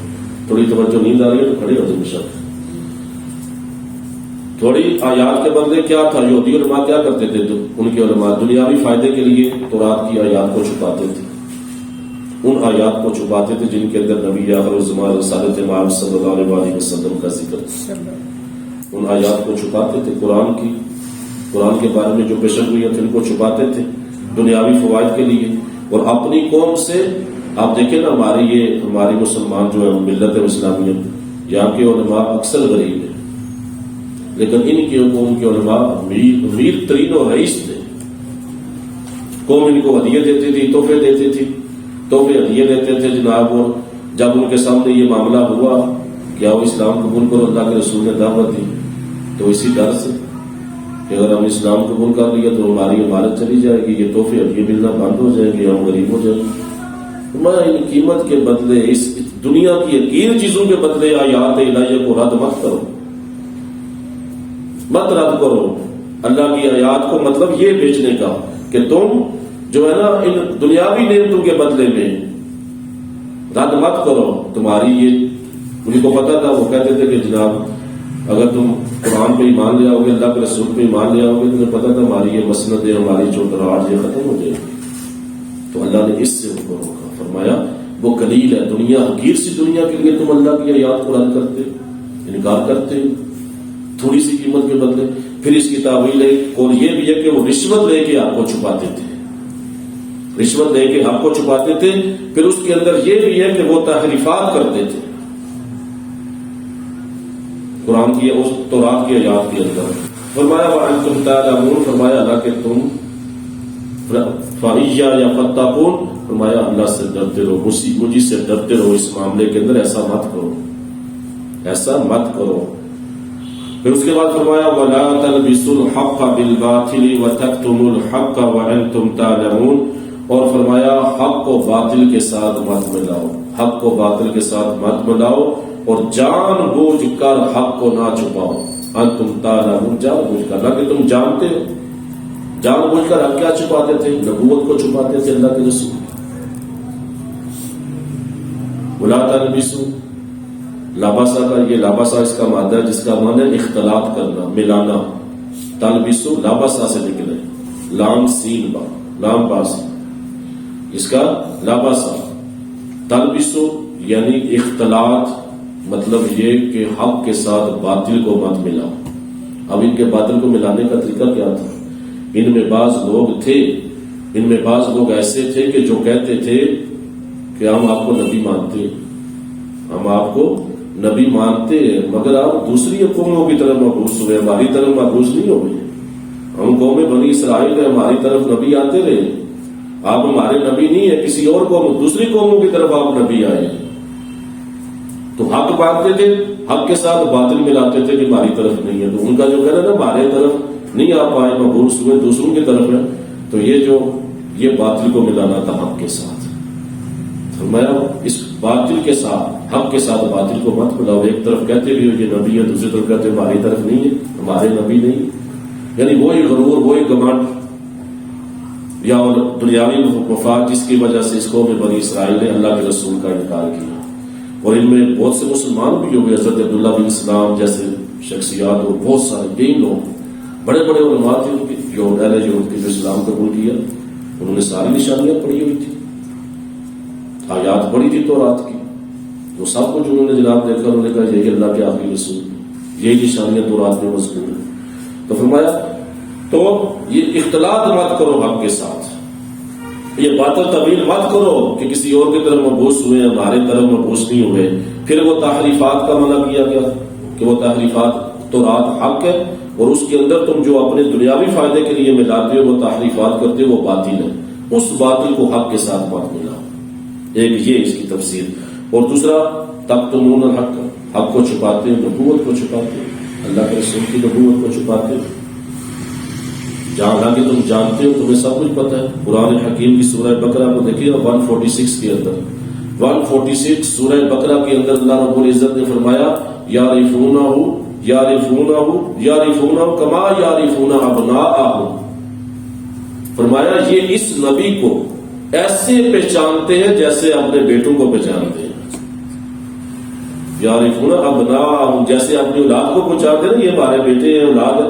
تھوڑی توجہ نیند آ رہی ہے تو کھڑی ہو جائے شک۔ تھوڑی آیات کے بدلے کیا تھا؟ یہودی علماء کیا کرتے تھے؟ تو ان کے علماء دنیاوی فائدے کے لیے تورات کی آیات کو چھپاتے تھے، ان آیات کو چھپاتے تھے جن کے اندر نبی آخر الزمان رسالت امام صلی اللہ علیہ وسلم کا ذکر تھا، ان آیات کو چھپاتے تھے۔ قرآن کے بارے میں جو پیشگوئیاں تھے ان کو چھپاتے تھے دنیاوی فوائد کے لیے، اور اپنی قوم سے آپ دیکھیں نا، ہماری مسلمان جو ہے ملت اسلامیہ، یہاں کے علماء اکثر غریب ہیں، لیکن ان کی قوم کے علماء امیر ترین اور رئیس تھے۔ قوم ان کو ہدیے دیتی تھی، تحفے دیتی تھی، تحفے ہدیے دیتے تھے جناب، اور جب ان کے سامنے یہ معاملہ ہوا کیا وہ اسلام قبول کرو، اللہ کے رسول نے دعوت دی، تو اسی ڈر سے کہ اگر ہم اسلام قبول کر لیا تو ہماری عمارت چلی جائے گی، یہ تحفے ہدیے ملنا بند ہو جائیں گے، ہم غریب ہو جائیں گے۔ ان قیمت کے بدلے، اس دنیا کی حقیر چیزوں کے بدلے آیات الہیہ کو رد مت کرو، مت رد کرو۔ اللہ کی آیات کو مطلب یہ بیچنے کا کہ تم جو ہے نا ان دنیاوی نعمتوں کے بدلے میں رد مت کرو۔ تمہاری یہ ان کو پتا تھا، وہ کہتے تھے کہ جناب اگر تم قرآن پہ ایمان لے آؤ گے، اللہ کے رسول پہ ایمان لے آؤ گے، تمہیں پتا تھا ہماری یہ مسند ہے، ہماری چوتراہٹ یہ ختم ہو جائے گی۔ تو اللہ نے اس سے ان کو روکا، فرمایا وہ قلیل ہے، دنیا حقیر سی دنیا کے لیے تم اللہ کی آیات کو رد کرتے، انکار کرتے تھوڑی سی قیمت کے بدلے۔ پھر اس کی تعویل اور یہ بھی ہے کہ وہ رشوت لے کے آپ کو چھپاتے تھے، رشوت لے کے آپ کو چھپاتے تھے۔ پھر اس کے اندر یہ بھی ہے کہ وہ تحریفات کرتے تھے قرآن کی اس تورات کی آیات کے اندر۔ فرمایا وَأَنْتُمْ تَعْلَمُونَ، فرمایا اللہ کہ تم فَإِيَّايَ فَاتَّقُونَ، فرمایا اللہ سے ڈرتے رہو، مجھ سے ڈرتے رہو اس معاملے کے اندر، ایسا مت کرو، ایسا مت کرو۔ پھر اس کے بعد فرمایا وَلَا تَلْبِسُوا الْحَقَّ بِالْبَاطِلِ وَتَكْتُمُوا الْحَقَّ وَأَنْتُمْ تَعْلَمُونَ، اور فرمایا حق کو باطل کے ساتھ مت ملاؤ، حق کو باطل کے ساتھ مت ملاؤ، اور جان بوجھ کر حق کو نہ چھپاؤ، انتم تعلمون، جان بوجھ کر، نہ کہ تم جانتے ہو، جان بوجھ کر ہم کیا چھپاتے تھے؟ نبوت کو چھپاتے تھے اللہ کے رسول۔ وَلَا تَلْبِسُوا، لاباسا کا یہ لاباسا اس کا مادہ ہے جس کا معنی ہے اختلاط کرنا، ملانا۔ تلبسو لاباسا سے نکلے، لام سین با، لام باس، اس کا لاباسا۔ تلبسو یعنی اختلاط، مطلب یہ کہ حق کے ساتھ باطل کو مت ملاؤ۔ اب ان کے باطل کو ملانے کا طریقہ کیا تھا؟ ان میں بعض لوگ تھے، ان میں بعض لوگ ایسے تھے کہ جو کہتے تھے کہ ہم آپ کو نبی مانتے ہیں، ہم آپ کو نبی مانتے ہیں، مگر آپ دوسری قوموں کی طرف مبعوث ہوئے، ہماری طرف مبعوث نہیں ہوئے۔ ہم قوم بنی اسرائیل ہیں، ہماری طرف نبی آتے رہے، آپ ہمارے نبی نہیں ہیں، کسی اور قوم، دوسری قوموں کی طرف آپ نبی آئے۔ تو حق مانتے تھے، حق کے ساتھ باطل ملاتے تھے کہ ہماری طرف نہیں ہے۔ تو ان کا جو کہنا نا ہمارے طرف نہیں آپ آئے، مبعوث ہوئے، دوسروں کی طرف ہے، تو یہ باطل کو ملانا تھا حق کے ساتھ۔ فرمایا اس باطل کے ساتھ، حق کے ساتھ باطل کو مت ملاؤ۔ ایک طرف کہتے بھی ہو یہ نبی ہے، دوسری طرف کہتے ہماری طرف نہیں ہے، ہمارے نبی نہیں، یعنی وہی غرور، وہی گمانڈ یا دنیاوی مفاد جس کی وجہ سے اس قوم بنی اسرائیل نے اللہ کے رسول کا انکار کیا۔ اور ان میں بہت سے مسلمان بھی ہو گئے، حضرت عبداللہ بن اسلام جیسے شخصیات اور بہت سارے کئی لوگ، بڑے بڑے علماء تھے جو اسلام قبول کیا، انہوں نے ساری نشانیاں پڑھی ہوئی تھی، آیات پڑھی تھی تورات کی، وہ سب کچھ انہوں نے جناب دیکھا، انہوں نے کہا یہی اللہ کے آخری رسول، یہی نشانیاں تورات میں مذکور ہیں۔ تو فرمایا تو یہ اختلاط مت کرو حق کے ساتھ، یہ باطل طویل مت کرو کہ کسی اور کی طرف مبعوث ہوئے، ہمارے طرف مبعوث نہیں ہوئے۔ پھر وہ تحریفات کا منع کیا گیا کہ وہ تحریفات تورات حق ہے، اور اس کے اندر تم جو اپنے دنیاوی فائدے کے لیے ملاتے ہو، وہ تحریفات کرتے ہو، وہ باطل ہے، اس باطل کو حق کے ساتھ مت ملاؤ۔ ایک یہ اس کی تفسیر، اور دوسرا تکتمون الحق، حق کو چھپاتے، نبوت کو چھپاتے، اللہ کے رسول کی نبوت کو چھپاتے، جہاں کہ تم جانتے ہو، تمہیں سب کچھ پتہ ہے۔ قرآن حکیم کی سورہ بقرہ کو دیکھیے 146 کے اندر، 146 سورہ بقرہ کے اندر اللہ رب العزت نے فرمایا یعرفونہ کما یعرفون ابناءہم، فرمایا یہ اس نبی کو ایسے پہچانتے ہیں جیسے اپنے بیٹوں کو پہچانتے ہیں۔ یعرفون ابناءہم، جیسے اپنی اولاد کو پہچانتے ہیں، یہ ہمارے بیٹے ہیں، اولاد ہے،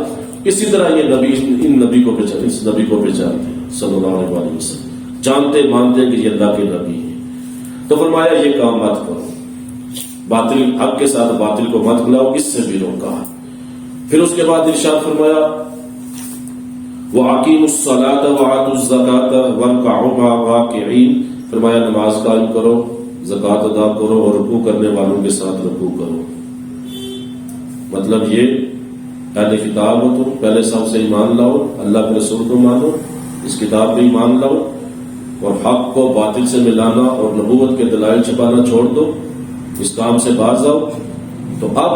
اسی طرح یہ نبی ان نبی کو پہچانتے، اس نبی کو پہچانتے ہیں صلی اللہ علیہ وسلم، جانتے مانتے ہیں کہ یہ اللہ کے نبی ہیں۔ تو فرمایا یہ کام مت کرو، باطل حق کے ساتھ باطل کو مت ملاؤ، اس سے بھی روکا۔ پھر اس کے بعد ارشاد فرمایا وَأَقِيمُوا الصَّلَاةَ وَآتُوا الزَّكَاةَ وَارْكَعُوا مَعَ الرَّاكِعِينَ، فرمایا نماز قائم کرو، زکوٰۃ ادا کرو، اور رکوع کرنے والوں کے ساتھ رکوع کرو۔ مطلب یہ اہل کتاب ہو تو پہلے سب سے ایمان لاؤ، اللہ کے رسول کو مانو، اس کتاب پہ ایمان لاؤ، اور حق کو باطل سے ملانا اور نبوت کے دلائل چھپانا چھوڑ دو، اس کام سے باز آؤ۔ تو اب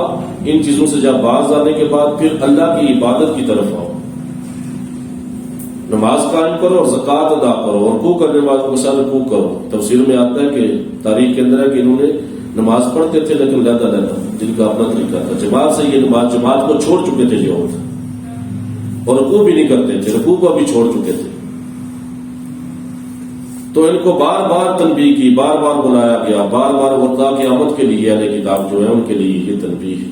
ان چیزوں سے جب باز آنے کے بعد پھر اللہ کی عبادت کی طرف آؤ، نماز قائم کرو اور زکوٰۃ ادا کرو، اور رکوع کرنے والوں کے ساتھ رکوع کرو۔ تفسیر میں آتا ہے کہ تاریخ کے اندر ہے کہ انہوں نے نماز پڑھتے تھے لیکن علیحدہ علیحدہ، جن کا اپنا طریقہ تھا، جماعت سے یہ نماز جماعت کو چھوڑ چکے تھے یہ، اور رکوع بھی نہیں کرتے تھے، رکوع کو بھی چھوڑ چکے تھے۔ تو ان کو بار بار تنبیہ کی، بار بار بلایا گیا، بار بار وقتا قیامت کے لیے اہل کتاب جو ہے ان کے لیے یہ تنبیہ ہے،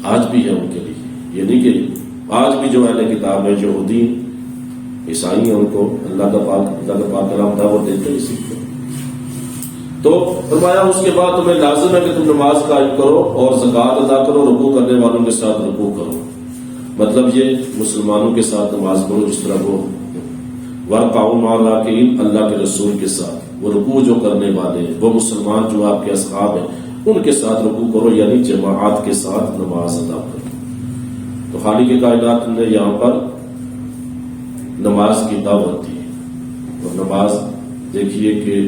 آج بھی ہے ان کے لیے۔ یہ نہیں کہ آج بھی جو اہل کتاب ہے، یہودی عیسائی ہیں، ان کو اللہ کا پاک کلام دعوت دیتے ہیں اسی کو۔ تو فرمایا اس کے بعد تمہیں لازم ہے کہ تم نماز قائم کرو اور زکوٰۃ ادا کرو، رکوع کرنے والوں کے ساتھ رکوع کرو۔ مطلب یہ مسلمانوں کے ساتھ نماز پڑھو، جس طرح وہ وَارْكَعُوا مَعَ الرَّاكِعِينَ، اللہ کے رسول کے ساتھ، وہ رکوع جو کرنے والے ہیں، وہ مسلمان جو آپ کے اصحاب ہیں، ان کے ساتھ رکوع کرو، یعنی جماعت کے ساتھ نماز ادا کرو۔ تو خالق کائنات نے یہاں پر نماز کی دعوت دی. اور نماز دیکھیے کہ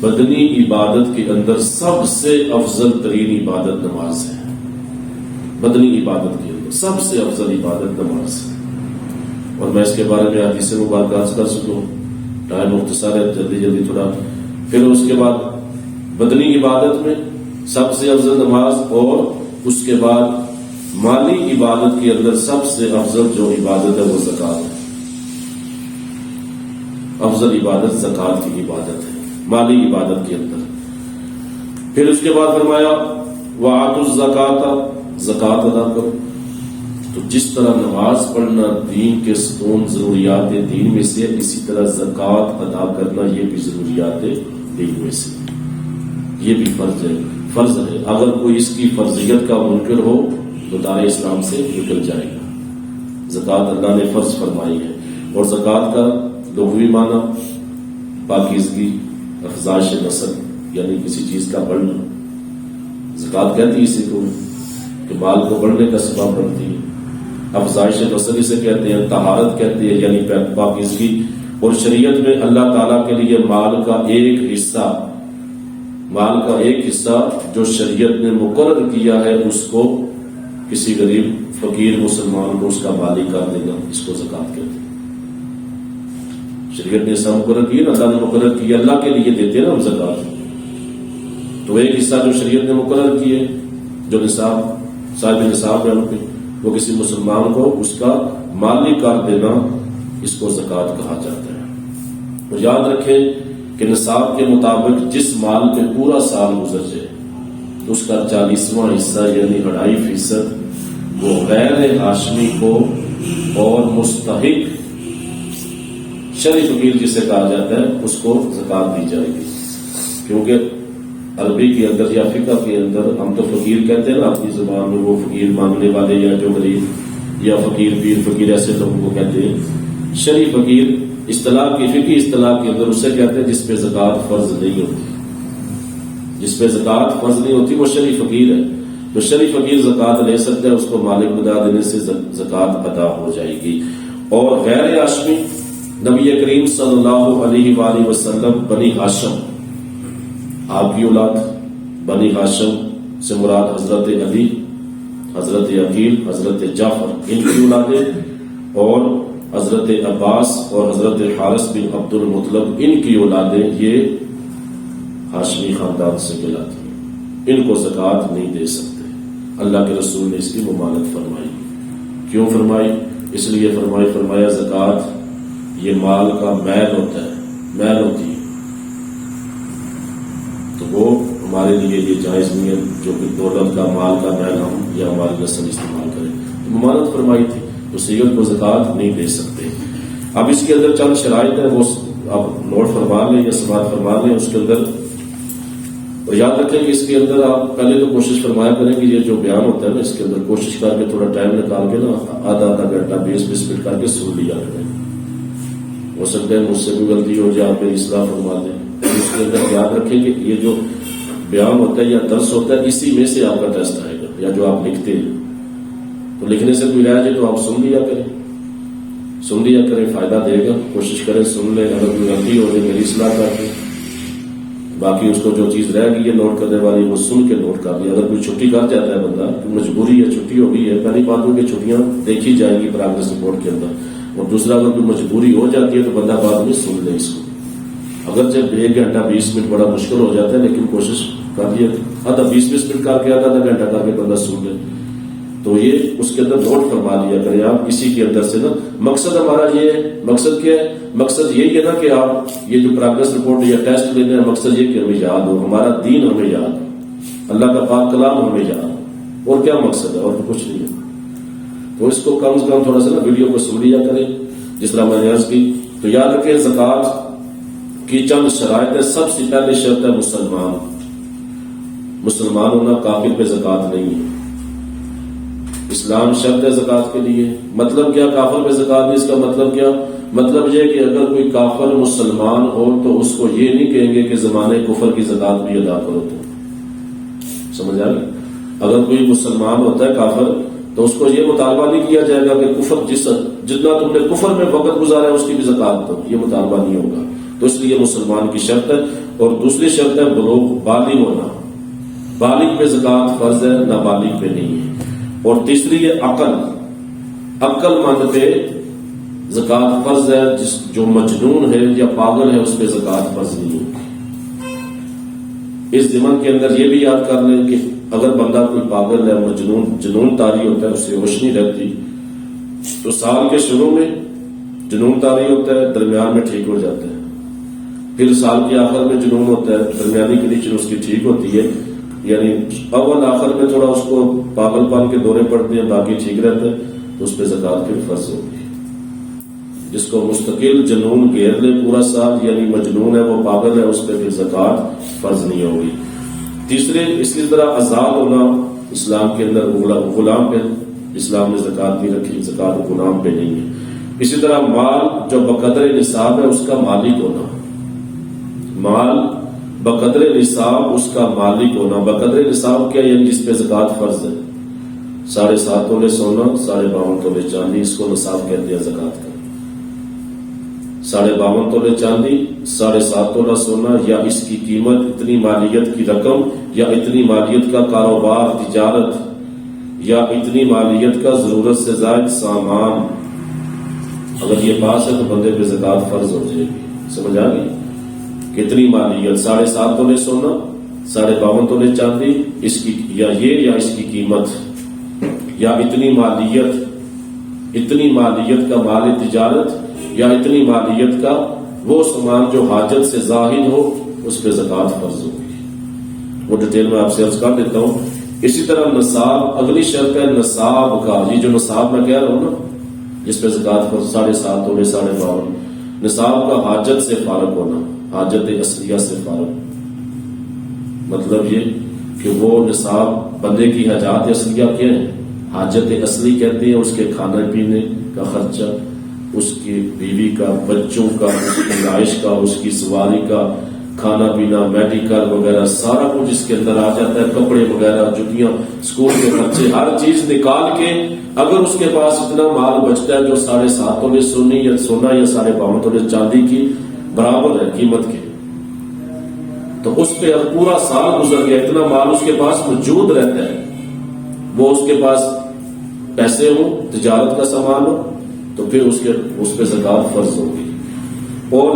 بدنی عبادت کے اندر سب سے افضل ترین عبادت نماز ہے. بدنی عبادت کے اندر سب سے افضل عبادت نماز ہے. اور میں اس کے بارے میں حدیث مبارکات کر سکوں، ٹائم مختصر ہے، جلدی جلدی تھوڑا. پھر اس کے بعد بدنی عبادت میں سب سے افضل نماز، اور اس کے بعد مالی عبادت کے اندر سب سے افضل جو عبادت ہے وہ زکوٰۃ ہے. افضل عبادت زکوٰۃ کی عبادت ہے مالی عبادت کے اندر. پھر اس کے بعد فرمایا وَآتُوا الزَّکَاةَ، زکوٰۃ ادا کرو. تو جس طرح نماز پڑھنا دین کے ستون ضروریات دین میں سے، اسی طرح زکوٰۃ ادا کرنا یہ بھی ضروریات دین میں سے، یہ بھی فرض ہے. اگر کوئی اس کی فرضیت کا منکر ہو تو دار اسلام سے نکل جائے گا. زکوٰۃ اللہ نے فرض فرمائی ہے. اور زکوٰۃ کا لغوی معنی پاکیزگی، افزائش نسل، یعنی کسی چیز کا بڑھنا. زکوٰۃ کہتی ہے اسی کو کہ مال کو بڑھنے کا سبب بنتی ہے. افزائش نسل اسے کہتے ہیں، طہارت کہتے ہیں یعنی پاکیزگی. اور شریعت میں اللہ تعالیٰ کے لیے مال کا ایک حصہ جو شریعت نے مقرر کیا ہے، اس کو کسی غریب فقیر مسلمان کو اس کا مالی کر دینا، اس کو زکوٰۃ کہتے ہیں. شریعت نے ایسا مقرر کیا، اللہ نے مقرر کیا، اللہ کے لیے دیتے ہیں نا ہم زکوٰۃ. تو ایک حصہ جو شریعت نے مقرر کیے، جو صاحب نصاب ہے ان پہ، وہ کسی مسلمان کو اس کا مالی کر دینا، اس کو زکوٰۃ کہا جاتا ہے. اور یاد رکھیں کہ نصاب کے مطابق جس مال پہ پورا سال گزر جائے اس کا 40واں حصہ یعنی 2.5% وہ غیر ہاشمی کو اور مستحق شرعی فقیر جسے کہا جاتا ہے اس کو زکوٰۃ دی جائے گی. کیونکہ عربی کے اندر یا فقہ کے اندر ہم تو فقیر کہتے ہیں نا اپنی زبان میں، وہ فقیر مانگنے والے یا جو غریب یا فقیر پیر فقیر ایسے لوگوں کو کہتے ہیں. شرعی فقیر اصطلاح کی فقہی اصطلاح کے اندر اسے کہتے ہیں جس پہ زکوٰۃ فرض نہیں ہوتی. جس پہ زکوٰۃ فرض نہیں ہوتی وہ شرعی فقیر ہے. تو شرعی فقیر زکوٰۃ لے سکتا ہے، اس کو مالک بنا دینے سے زکوٰۃ ادا ہو جائے گی. اور غیر ہاشمی نبی کریم صلی اللہ علیہ وآلہ وسلم بنی ہاشم، آپ کی اولاد بنی ہاشم سے مراد حضرت علی، حضرت عقیل، حضرت جعفر ان کی اولادیں، اور حضرت عباس اور حضرت حارث بن عبد المطلب ان کی اولادیں، یہ ہاشمی خاندان سے کہلاتی ہیں. ان کو زکوٰۃ نہیں دے سکتے. اللہ کے رسول نے اس کی ممانعت فرمائی. کیوں فرمائی؟ اس لیے فرمایا زکوٰۃ یہ مال کا میل ہوتا ہے، میل ہوتی ہے، تو وہ ہمارے لیے یہ جائز نہیں ہے جو کہ دولت کا مال کا میل ہم یا ہماری نسل استعمال کریں. ممانعت فرمائی تھی تو سیرت کو زکوٰۃ نہیں دے سکتے. اب اس کے اندر چند شرائط ہیں، وہ آپ نوٹ فرما لیں یا سماعت فرما لیں اس کے اندر. اور یاد رکھیں کہ اس کے اندر آپ پہلے تو کوشش فرمایا کریں کہ یہ جو بیان ہوتا ہے نا، اس کے اندر کوشش کر کے تھوڑا ٹائم نکال کے نا آدھا گھنٹہ 20 منٹ کر کے سن لیا کریں. ہو سکتا ہے مجھ سے بھی غلطی ہو جائے، آپ میری اصلاح فرما دیں. اس کے اندر یاد رکھیں کہ یہ جو بیان ہوتا ہے یا درس ہوتا ہے، اسی میں سے آپ کا ٹیسٹ آئے گا. یا جو آپ لکھتے ہیں تو لکھنے سے کوئی رہ جائے تو آپ سن لیا کریں، فائدہ دے گا. کوشش کریں سن لیں، اگر کوئی غلطی ہو جائے میری اصلاح کر کے، باقی اس کو جو چیز رہ گئی ہے نوٹ کرنے والی وہ سن کے نوٹ کر لیا. اگر کوئی چھٹی کر جاتا ہے بندہ، مجبوری ہے، چھٹی ہو گئی ہے، پہلی بات ہو کہ چھٹیاں دیکھی جائیں گی پروگریس رپورٹ کے اندر. اور دوسرا اگر کوئی مجبوری ہو جاتی ہے تو بندہ بعد میں سن لے اس کو. اگر جب 1 گھنٹہ 20 منٹ بڑا مشکل ہو جاتا ہے، لیکن کوشش کر لیا آدھا 20 منٹ کر کے آدھا گھنٹہ کر کے بندہ سن لے. تو یہ اس کے اندر نوٹ فرما لیا کریں آپ اسی کے اندر سے نا. مقصد ہمارا یہ ہے، مقصد کیا ہے؟ مقصد یہی ہے نا کہ آپ یہ جو پروگریس رپورٹ یا ٹیسٹ لینے ہیں، مقصد یہ کہ ہمیں یاد ہو، ہمارا دین ہمیں یاد ہو، اللہ کا پاک کلام ہمیں یاد ہو. اور کیا مقصد ہے؟ اور تو کچھ نہیں ہے. تو اس کو کم سے کم تھوڑا سا نا ویڈیو کو سن لیا کریں جس طرح میں نے عرض کی. تو یاد رکھیں زکوٰۃ کی چند شرائط ہے. سب سے پہلے شرط ہے مسلمان ہونا. کافر پہ زکوٰۃ نہیں ہے. اسلام شرط ہے زکوٰۃ کے لیے. مطلب کیا کافر پہ زکوٰۃ نہیں؟ اس کا مطلب کیا؟ مطلب یہ کہ اگر کوئی کافر مسلمان ہو تو اس کو یہ نہیں کہیں گے کہ زمانے کفر کی زکوٰۃ بھی ادا کرو. تو سمجھ آ گئی؟ اگر کوئی مسلمان ہوتا ہے کافر تو اس کو یہ مطالبہ نہیں کیا جائے گا کہ کفر جتنا تم نے کفر میں وقت گزارا ہے اس کی بھی زکات دو، یہ مطالبہ نہیں ہوگا. تو اس لیے مسلمان کی شرط ہے. اور دوسری شرط ہے بلوغ، بالغ ہونا. بالغ پہ زکات فرض ہے، نابالغ پہ نہیں ہے. اور تیسری ہے عقل مند پہ زکات فرض ہے. جو مجنون ہے یا پاگل ہے اس پہ زکات فرض نہیں ہوگی. اس ضمن کے اندر یہ بھی یاد کر لیں کہ اگر بندہ کوئی پاگل ہے، جنون طاری ہوتا ہے، اس سے ہوش نہیں رہتی، تو سال کے شروع میں جنون طاری ہوتا ہے، درمیان میں ٹھیک ہو جاتا ہے. پھر سال کے آخر میں جنون ہوتا ہے، درمیانی کنڈیشن اس کی ٹھیک ہوتی ہے. یعنی اول آخر میں تھوڑا اس کو پاگل پن کے دورے پڑتے ہیں، باقی ٹھیک رہتا ہے، تو اس پہ زکات پھر فرض ہوگی. جس کو مستقل جنون گھیر لے پورا سال، یعنی مجنون ہے، وہ پاگل ہے، اس پہ پھر زکات فرض نہیں ہوگی. تیسرے اسی طرح آزاد ہونا اسلام کے اندر، غلام پہ اسلام نے زکات نہیں رکھی، زکات غلام پہ نہیں ہے. اسی طرح مال جو بقدر نصاب ہے اس کا مالک ہونا، مال بقدر نصاب اس کا مالک ہونا. بقدر نصاب کیا؟ یعنی جس پہ زکات فرض ہے. 7.5 تولے سونا، 52 تولے چاندی، اس کو نصاب کہتے ہیں زکات کا. 52 تولے چاندی، 7.5 تولہ سونا، یا اس کی قیمت، اتنی مالیت کی رقم، یا اتنی مالیت کا کاروبار، تجارت، یا اتنی مالیت کا ضرورت سے زائد سامان اگر یہ پاس ہے تو بندے پہ زکات فرض ہو جائے گی. سمجھ آ گئی؟ کتنی مالیت؟ 7.5 تولے سونا، 52 تولے چاندی، اس کی یا اس کی قیمت، یا اتنی مالیت کا مال تجارت، یا اتنی مالیت کا وہ سامان جو حاجت سے زاہد ہو، اس پہ زکات فرض ہوگی. وہ ڈیٹیل میں آپ سے عرض کر دیتا ہوں. اسی طرح نصاب، اگلی شرط ہے نصاب کا. یہ جو نصاب میں کہہ رہا ہوں نا، جس پہ زکات فرض 7.5 تولے 52، نصاب کا حاجت سے فارغ ہونا، حاجت اصلیہ سے فارغ. مطلب یہ کہ وہ نصاب بندے کی حاجات اصلیہ کیا ہے؟ حاجت اصلی کہتے ہیں اس کے کھانے پینے کا خرچہ، اس کی بیوی کا، بچوں کا، اس کی رہائش کا، اس کی سواری کا، کھانا پینا، میڈیکل وغیرہ سارا کچھ اس کے اندر آ جاتا ہے. کپڑے وغیرہ، جوتیاں، اسکول کے خرچے، ہر چیز نکال کے اگر اس کے پاس اتنا مال بچتا ہے جو 7.5 تولے سونا یا 52 تولے چاندی کی برابر ہے قیمت کے، تو اس پہ پورا سال گزر گیا، اتنا مال اس کے پاس موجود رہتا ہے، وہ اس کے پاس پیسے ہوں، تجارت کا سامان ہو، تو پھر اس پہ زکات فرض ہوگی. اور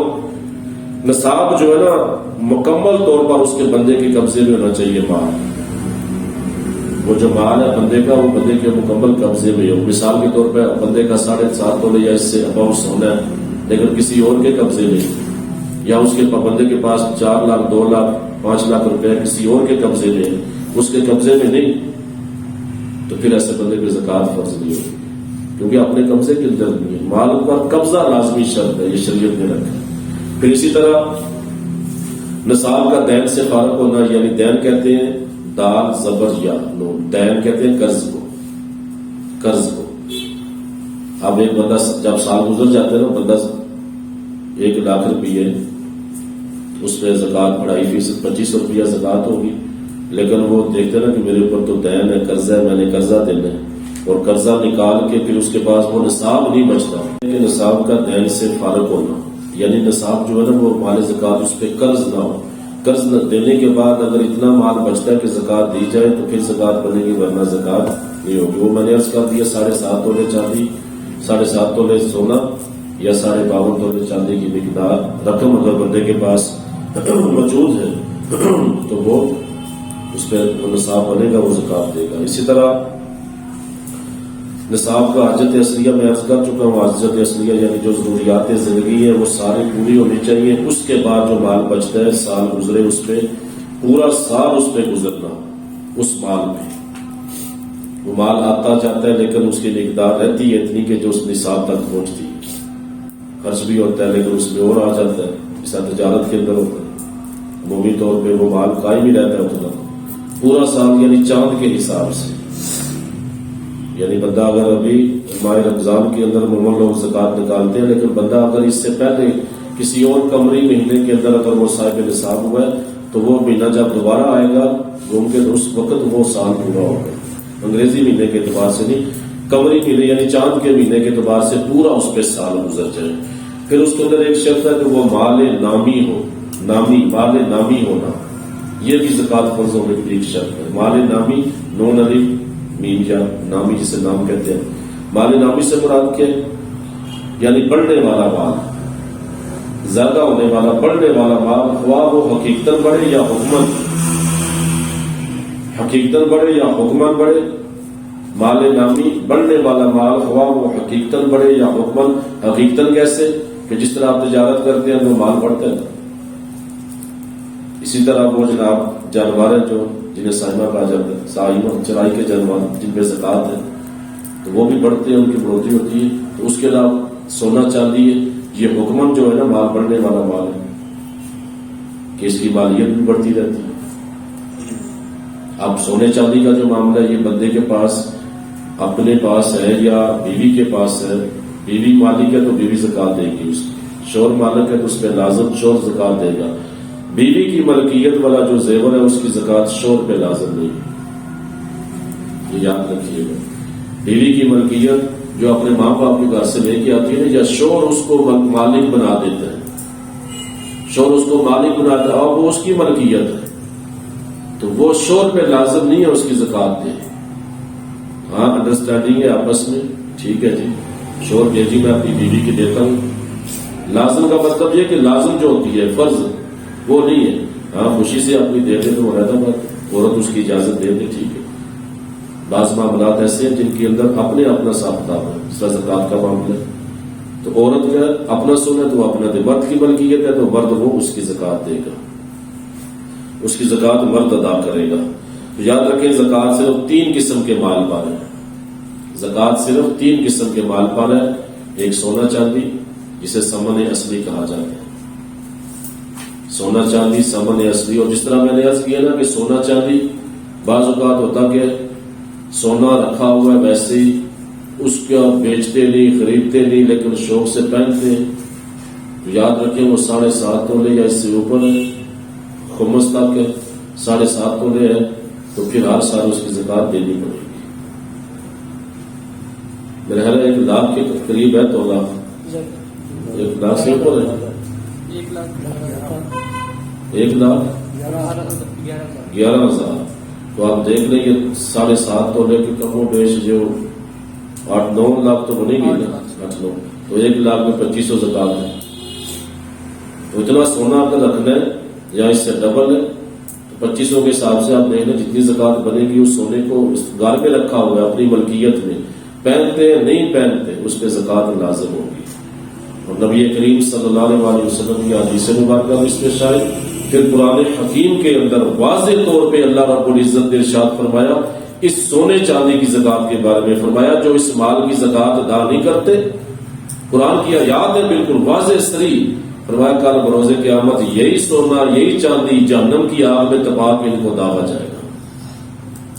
نصاب جو ہے نا مکمل طور پر اس کے بندے کے قبضے میں ہونا چاہیے. مال، وہ جو مال ہے بندے کا، وہ بندے کے مکمل قبضے میں ہو. مثال کے طور پہ بندے کا 7.5 تولے یا اس سے اباؤٹ سونا ہے، لیکن کسی اور کے قبضے میں، یا اس کے بندے کے پاس 4 لاکھ 2 لاکھ 5 لاکھ روپے کسی اور کے قبضے میں، اس کے قبضے میں نہیں، تو پھر ایسے بندے پہ زکات فرض نہیں ہوگی، کیونکہ اپنے قبضے کے اندر نہیں ہے. مال پر قبضہ لازمی شرط ہے، یہ شریعت نے رکھا ہے. پھر اسی طرح نصاب کا دین سے فارغ ہونا، یعنی دین کہتے ہیں دال زبر یا نون، دین کہتے ہیں قرض کو. اب ایک بندہ جب سال گزر جاتا ہے نا، بندہ 1 لاکھ روپیے، اس پہ زکات 2.5% 2500 روپیہ زکات ہوگی. لیکن وہ دیکھتے نا کہ میرے اوپر تو دین ہے، قرضہ ہے، میں نے قرضہ دینا ہے، اور قرضہ نکال کے پھر اس کے پاس وہ نصاب نہیں بچتا. نصاب کا دین سے فارغ ہونا، یعنی نصاب جو ہے نا وہ مال زکات، اس پہ قرض نہ ہو. قرض نہ دینے کے بعد اگر اتنا مال بچتا ہے کہ زکات دی جائے تو پھر زکات بنے گی، ورنہ زکات نہیں ہوگی. وہ میں نے عرض کر دیا 7.5 تولے چاندی، 7.5 تولے سونا، یا 52 تولے چاندی کی مقدار رقم اگر بندے کے پاس موجود ہے تو وہ اس پہ نصاب بنے گا، وہ زکات دے گا. اسی طرح نصاب کا حاجت اصلیہ میں عرض کر چکا ہوں. حاجت اصلیہ یعنی جو ضروریات زندگی ہے وہ ساری پوری ہونی چاہیے. اس کے بعد جو مال بچتا ہے، سال گزرے اس پہ، پورا سال اس پہ گزرنا، اس مال پہ. وہ مال آتا جاتا ہے لیکن اس کی مقدار رہتی ہے اتنی کہ جو اس نصاب تک پہنچتی ہے. خرچ بھی ہوتا ہے لیکن اس میں اور آ جاتا ہے، اس طرح تجارت کے اندر ہوتا ہے. عمومی طور پہ وہ مال قائم ہی رہتا ہے اتنا پورا سال، یعنی چاند کے حساب سے. یعنی بندہ اگر ابھی ماہ رمضان کے اندر عموماً لوگ زکات نکالتے ہیں، لیکن بندہ اگر اس سے پہلے کسی اور قمری مہینے کے اندر اگر وہ صاحب نصاب ہوا ہے تو وہ مہینہ جب دوبارہ آئے گا گھوم کے، اس وقت وہ سال پورا ہوگا. انگریزی مہینے کے اعتبار سے نہیں، قمری مہینے یعنی چاند کے مہینے کے اعتبار سے پورا اس پہ سال گزر جائے. پھر اس کے اندر ایک شرط ہے کہ وہ مال نامی ہو، مال نامی ہونا، یہ بھی زکوٰۃ فرض ہونے کی ایک شرط ہے. مال نامی، نون الف میم یا نامی جسے نام کہتے ہیں. مال نامی سے مراد کیا ہے؟ یعنی بڑھنے والا مال، زیادہ ہونے والا بڑھنے والا مال، خواہ وہ حقیقتاً بڑھے یا حکماً بڑھے. مال نامی بڑھنے والا مال، خواہ وہ حقیقتاً بڑھے یا حکماً. حقیقتاً کیسے؟ کہ جس طرح آپ تجارت کرتے ہیں وہ مال بڑھتا ہے. اسی طرح وہ جناب جانور ہیں جو جنہیں سائمہ کہا جاتا ہے، سائمہ چرائی کے جانور جن پہ زکوٰۃ ہے تو وہ بھی بڑھتے ہیں، ان کی بڑھوتری ہوتی ہے. تو اس کے علاوہ سونا چاندی ہے، یہ حکمن جو ہے نا مال بڑھنے والا مال ہے کہ اس کی مالیت بھی بڑھتی رہتی ہے. اب سونے چاندی کا جو معاملہ ہے یہ بندے کے پاس اپنے پاس ہے یا بیوی کے پاس ہے. بیوی مالک ہے تو بیوی زکوٰۃ دے گی، اس کی شوہر مالک ہے تو اس پہ لازم شوہر زکوٰۃ دے گا. بیوی کی ملکیت والا جو زیور ہے اس کی زکوٰۃ شوہر پہ لازم نہیں، یہ یاد رکھیے گا. بیوی کی ملکیت جو اپنے ماں باپ کے گھر سے لے کے آتی ہے یا شوہر اس کو مالک بنا دیتا ہے، شوہر اس کو مالک بناتا ہے اور وہ اس کی ملکیت ہے تو وہ شوہر پہ لازم نہیں ہے اس کی زکوٰۃ دے. ہاں انڈرسٹینڈنگ ہے آپس میں، ٹھیک ہے جی، شوہر کہ جی میں اپنی بیوی کی دیتا ہوں. لازم کا مطلب یہ کہ لازم جو ہوتی ہے فرض وہ نہیں ہے. ہاں خوشی سے اپنی دے دے تو وہ رہتا بات، عورت اس کی اجازت دے دے ٹھیک ہے. بعض معاملات ایسے ہیں جن کے اندر اپنے اپنا حساب کتاب ہے، اس طرح زکوٰۃ کا معاملہ ہے تو عورت کا اپنا سونا تو اپنا دے. مرد کی ملکیت ہے تو مرد وہ اس کی زکوٰۃ دے گا، اس کی زکوٰۃ مرد ادا کرے گا. تو یاد رکھیں زکوٰۃ صرف 3 قسم کے مال پر ہے. زکوٰۃ صرف 3 قسم کے مال پر ہے. ایک سونا چاندی جسے ثمن اصلی کہا جاتا ہے، سونا چاندی ثمن اصلی. اور جس طرح میں نے عرض کیا نا کہ سونا چاندی بعض اوقات ہوتا کہ سونا رکھا ہوا ہے ویسے ہی اس کا بیچتے نہیں خریدتے نہیں لیکن شوق سے پہنتے ہیں. تو یاد رکھیں وہ 7.5 تولے یا اس سے اوپر ہے، خمس تک ہے 7.5 تولے ہے تو پھر ہر سال اس کی زکوٰۃ دینی پڑے گی. میرے خیال 1 لاکھ کے قریب ہے تولا، 1 لاکھ سے اوپر ہے، 1,11,000. تو آپ دیکھ لیں یہ 7.5 تولے کے کم و بیش جو 8-9 لاکھ تو بنے گی نا، 8-9 تو 1 لاکھ میں 2500 زکوٰۃ ہے. تو اتنا سونا اگر رکھنا ہے یا اس سے ڈبل ہے تو 2500 کے حساب سے آپ دیکھ لیں جتنی زکوٰۃ بنے گی. اس سونے کو گھر میں رکھا ہوا ہے اپنی ملکیت میں، پہنتے نہیں پہنتے اس پہ زکوٰۃ لازم ہوگی. اور نبی کریم صلی اللہ علیہ وسلم کی حدیث مبارکہ اس میں شاید پھر قرآن حکیم کے اندر واضح طور پہ اللہ رب العزت نے ارشاد فرمایا اس سونے چاندی کی زکوٰۃ کے بارے میں فرمایا جو اس مال کی زکوٰۃ ادا نہیں کرتے. قرآن کی آیات ہے بالکل واضح صریح. فرمایا کل بروز قیامت یہی سونا یہی چاندی جہنم کی آگ میں تپا کے ان کو داغا جائے گا.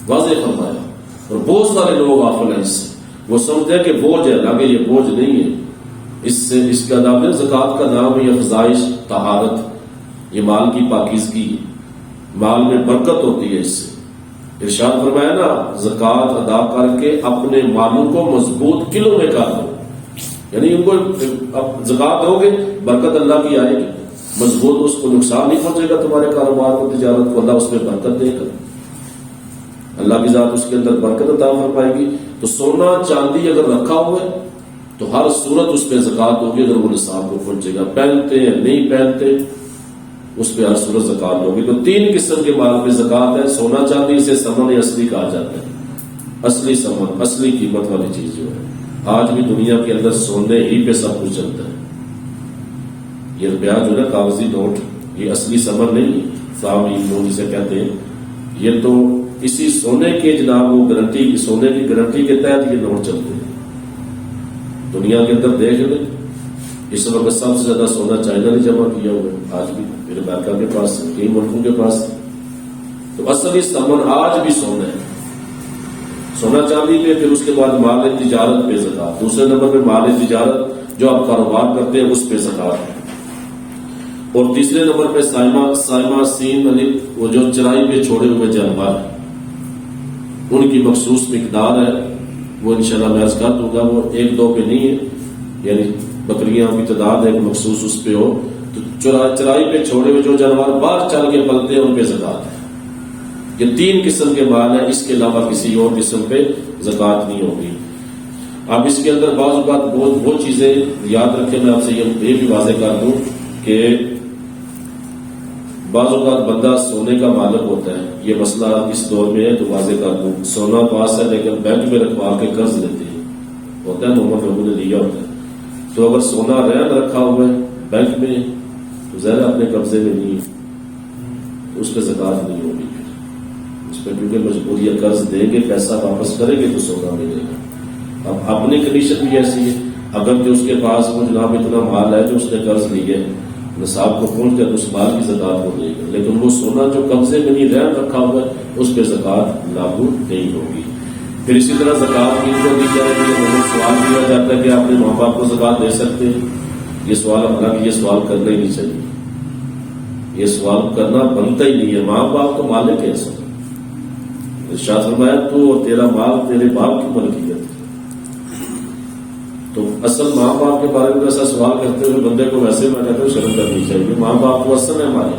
واضح فرمایا. اور بہت سارے لوگ غافل ہیں اس سے، وہ سمجھتے ہیں کہ بوجھ ہے، حالانکہ یہ بوجھ نہیں ہے. اس کا نام ہے زکوٰۃ کا نام ہے افزائش طہارت. یہ مال کی پاکیزگی، مال میں برکت ہوتی ہے. اس سے ارشاد فرمایا نا زکوٰۃ ادا کر کے اپنے مالوں کو مضبوط کلوں میں کر دو، یعنی ان کو زکوٰۃ دو گے برکت اللہ کی آئے گی مضبوط، اس کو نقصان نہیں پہنچے گا تمہارے کاروبار کو تجارت کو، اللہ اس میں برکت دے گا، اللہ کی ذات اس کے اندر برکت عطا فرمائے گی. تو سونا چاندی اگر رکھا ہوا ہے تو ہر صورت اس پہ زکوٰۃ ہوگی اگر وہ نصاب کو پہنچے گا. پہنتے یا نہیں پہنتے اس پہ ہر صورت زکوٰۃ ہوگی. تو 3 قسم کے مال پہ زکوٰۃ ہے. سونا چاندی اسے ثمن اصلی کہا جاتا ہے، اصلی ثمن، اصلی قیمت والی چیز جو ہے. آج بھی دنیا کے اندر سونے ہی پہ سب کچھ چلتا ہے. یہ روپیہ جو ہے کاغذی نوٹ یہ اصلی ثمن نہیں، فلامی نوٹ جسے کہتے ہیں، یہ تو اسی سونے کے جناب وہ گارنٹی، سونے کی گارنٹی کے تحت یہ نوٹ چلتے ہیں. دنیا کے اندر دیکھ لیں اس وقت سب سے زیادہ سونا چائنا نے جمع کیا ہوا ہے، آج بھی پھر امریکہ کے پاس کئی ملکوں کے پاس. تو اصلی ثمن آج بھی سونا ہے. سونا چاندی پہ، پھر اس کے بعد مال تجارت پہ زکوٰۃ. دوسرے نمبر پہ مال تجارت جو آپ کاروبار کرتے ہیں اس پہ زکوٰۃ ہے. اور تیسرے نمبر پہ سائمہ سین الف وہ جو چرائی پہ چھوڑے ہوئے جانور ان کی مخصوص مقدار ہے، وہ انشاءاللہ میں عرض کر دوں گا، وہ 1-2 پہ نہیں ہے، یعنی بکریاں کی تعداد ایک مخصوص اس پہ ہو تو چرائی پہ چھوڑے ہوئے جو جانور باہر چل کے پلتے ہیں ان پہ زکوٰۃ ہے۔ یہ 3 قسم کے مال ہیں، اس کے علاوہ کسی اور قسم پہ زکوٰۃ نہیں ہوگی۔ اب اس کے اندر بعض اوقات وہ چیزیں یاد رکھیں، میں آپ سے یہ بھی واضح کر دوں کہ بعض اوقات بندہ سونے کا مالک ہوتا ہے، یہ مسئلہ اس دور میں ہے تو واضح کر دوں، سونا پاس ہے لیکن بینک میں رکھوا کے قرض لیتے ہیں، ہوتا ہے محمد رحمٰ نے لیا ہوتا ہے، تو اگر سونا رہن رکھا ہوا ہے بینک میں تو ظاہر اپنے قبضے میں نہیں ہے تو اس پہ زکوٰۃ نہیں ہوگی، اس پہ کیونکہ مجبوری ہے، قرض دیں گے پیسہ واپس کریں گے تو سونا ملے گا۔ اب اپنی کنڈیشن بھی ایسی ہے، اگر جو اس کے پاس وہ جناب اتنا مال ہے جو اس نے قرض لی ہے نصاب کو پہنچ کر اس مال کی زکوٰۃ ہو جائے گی، لیکن وہ سونا جو قبضے میں نہیں رہن رکھا ہوا ہے اس پہ زکوٰۃ لاگو نہیں ہوگی۔ پھر اسی طرح زکوٰۃ کن کو دی جائے گی، سوال کیا جاتا ہے کہ آپ نے ماں باپ کو زکوٰۃ دے سکتے ہیں، یہ سوال حالانکہ یہ سوال کرنا ہی نہیں چاہیے، یہ سوال کرنا بنتا ہی نہیں ہے، ماں باپ تو مالک ہے، ارشاد فرمایا تو اور تیرا مال تیرے باپ کی ملکیت ہے، تو اصل ماں باپ کے بارے میں ایسا سوال کرتے ہوئے بندے کو ویسے میں کہتا ہوں شرم کرنی چاہیے، ماں باپ تو اصل ہے ہمارے،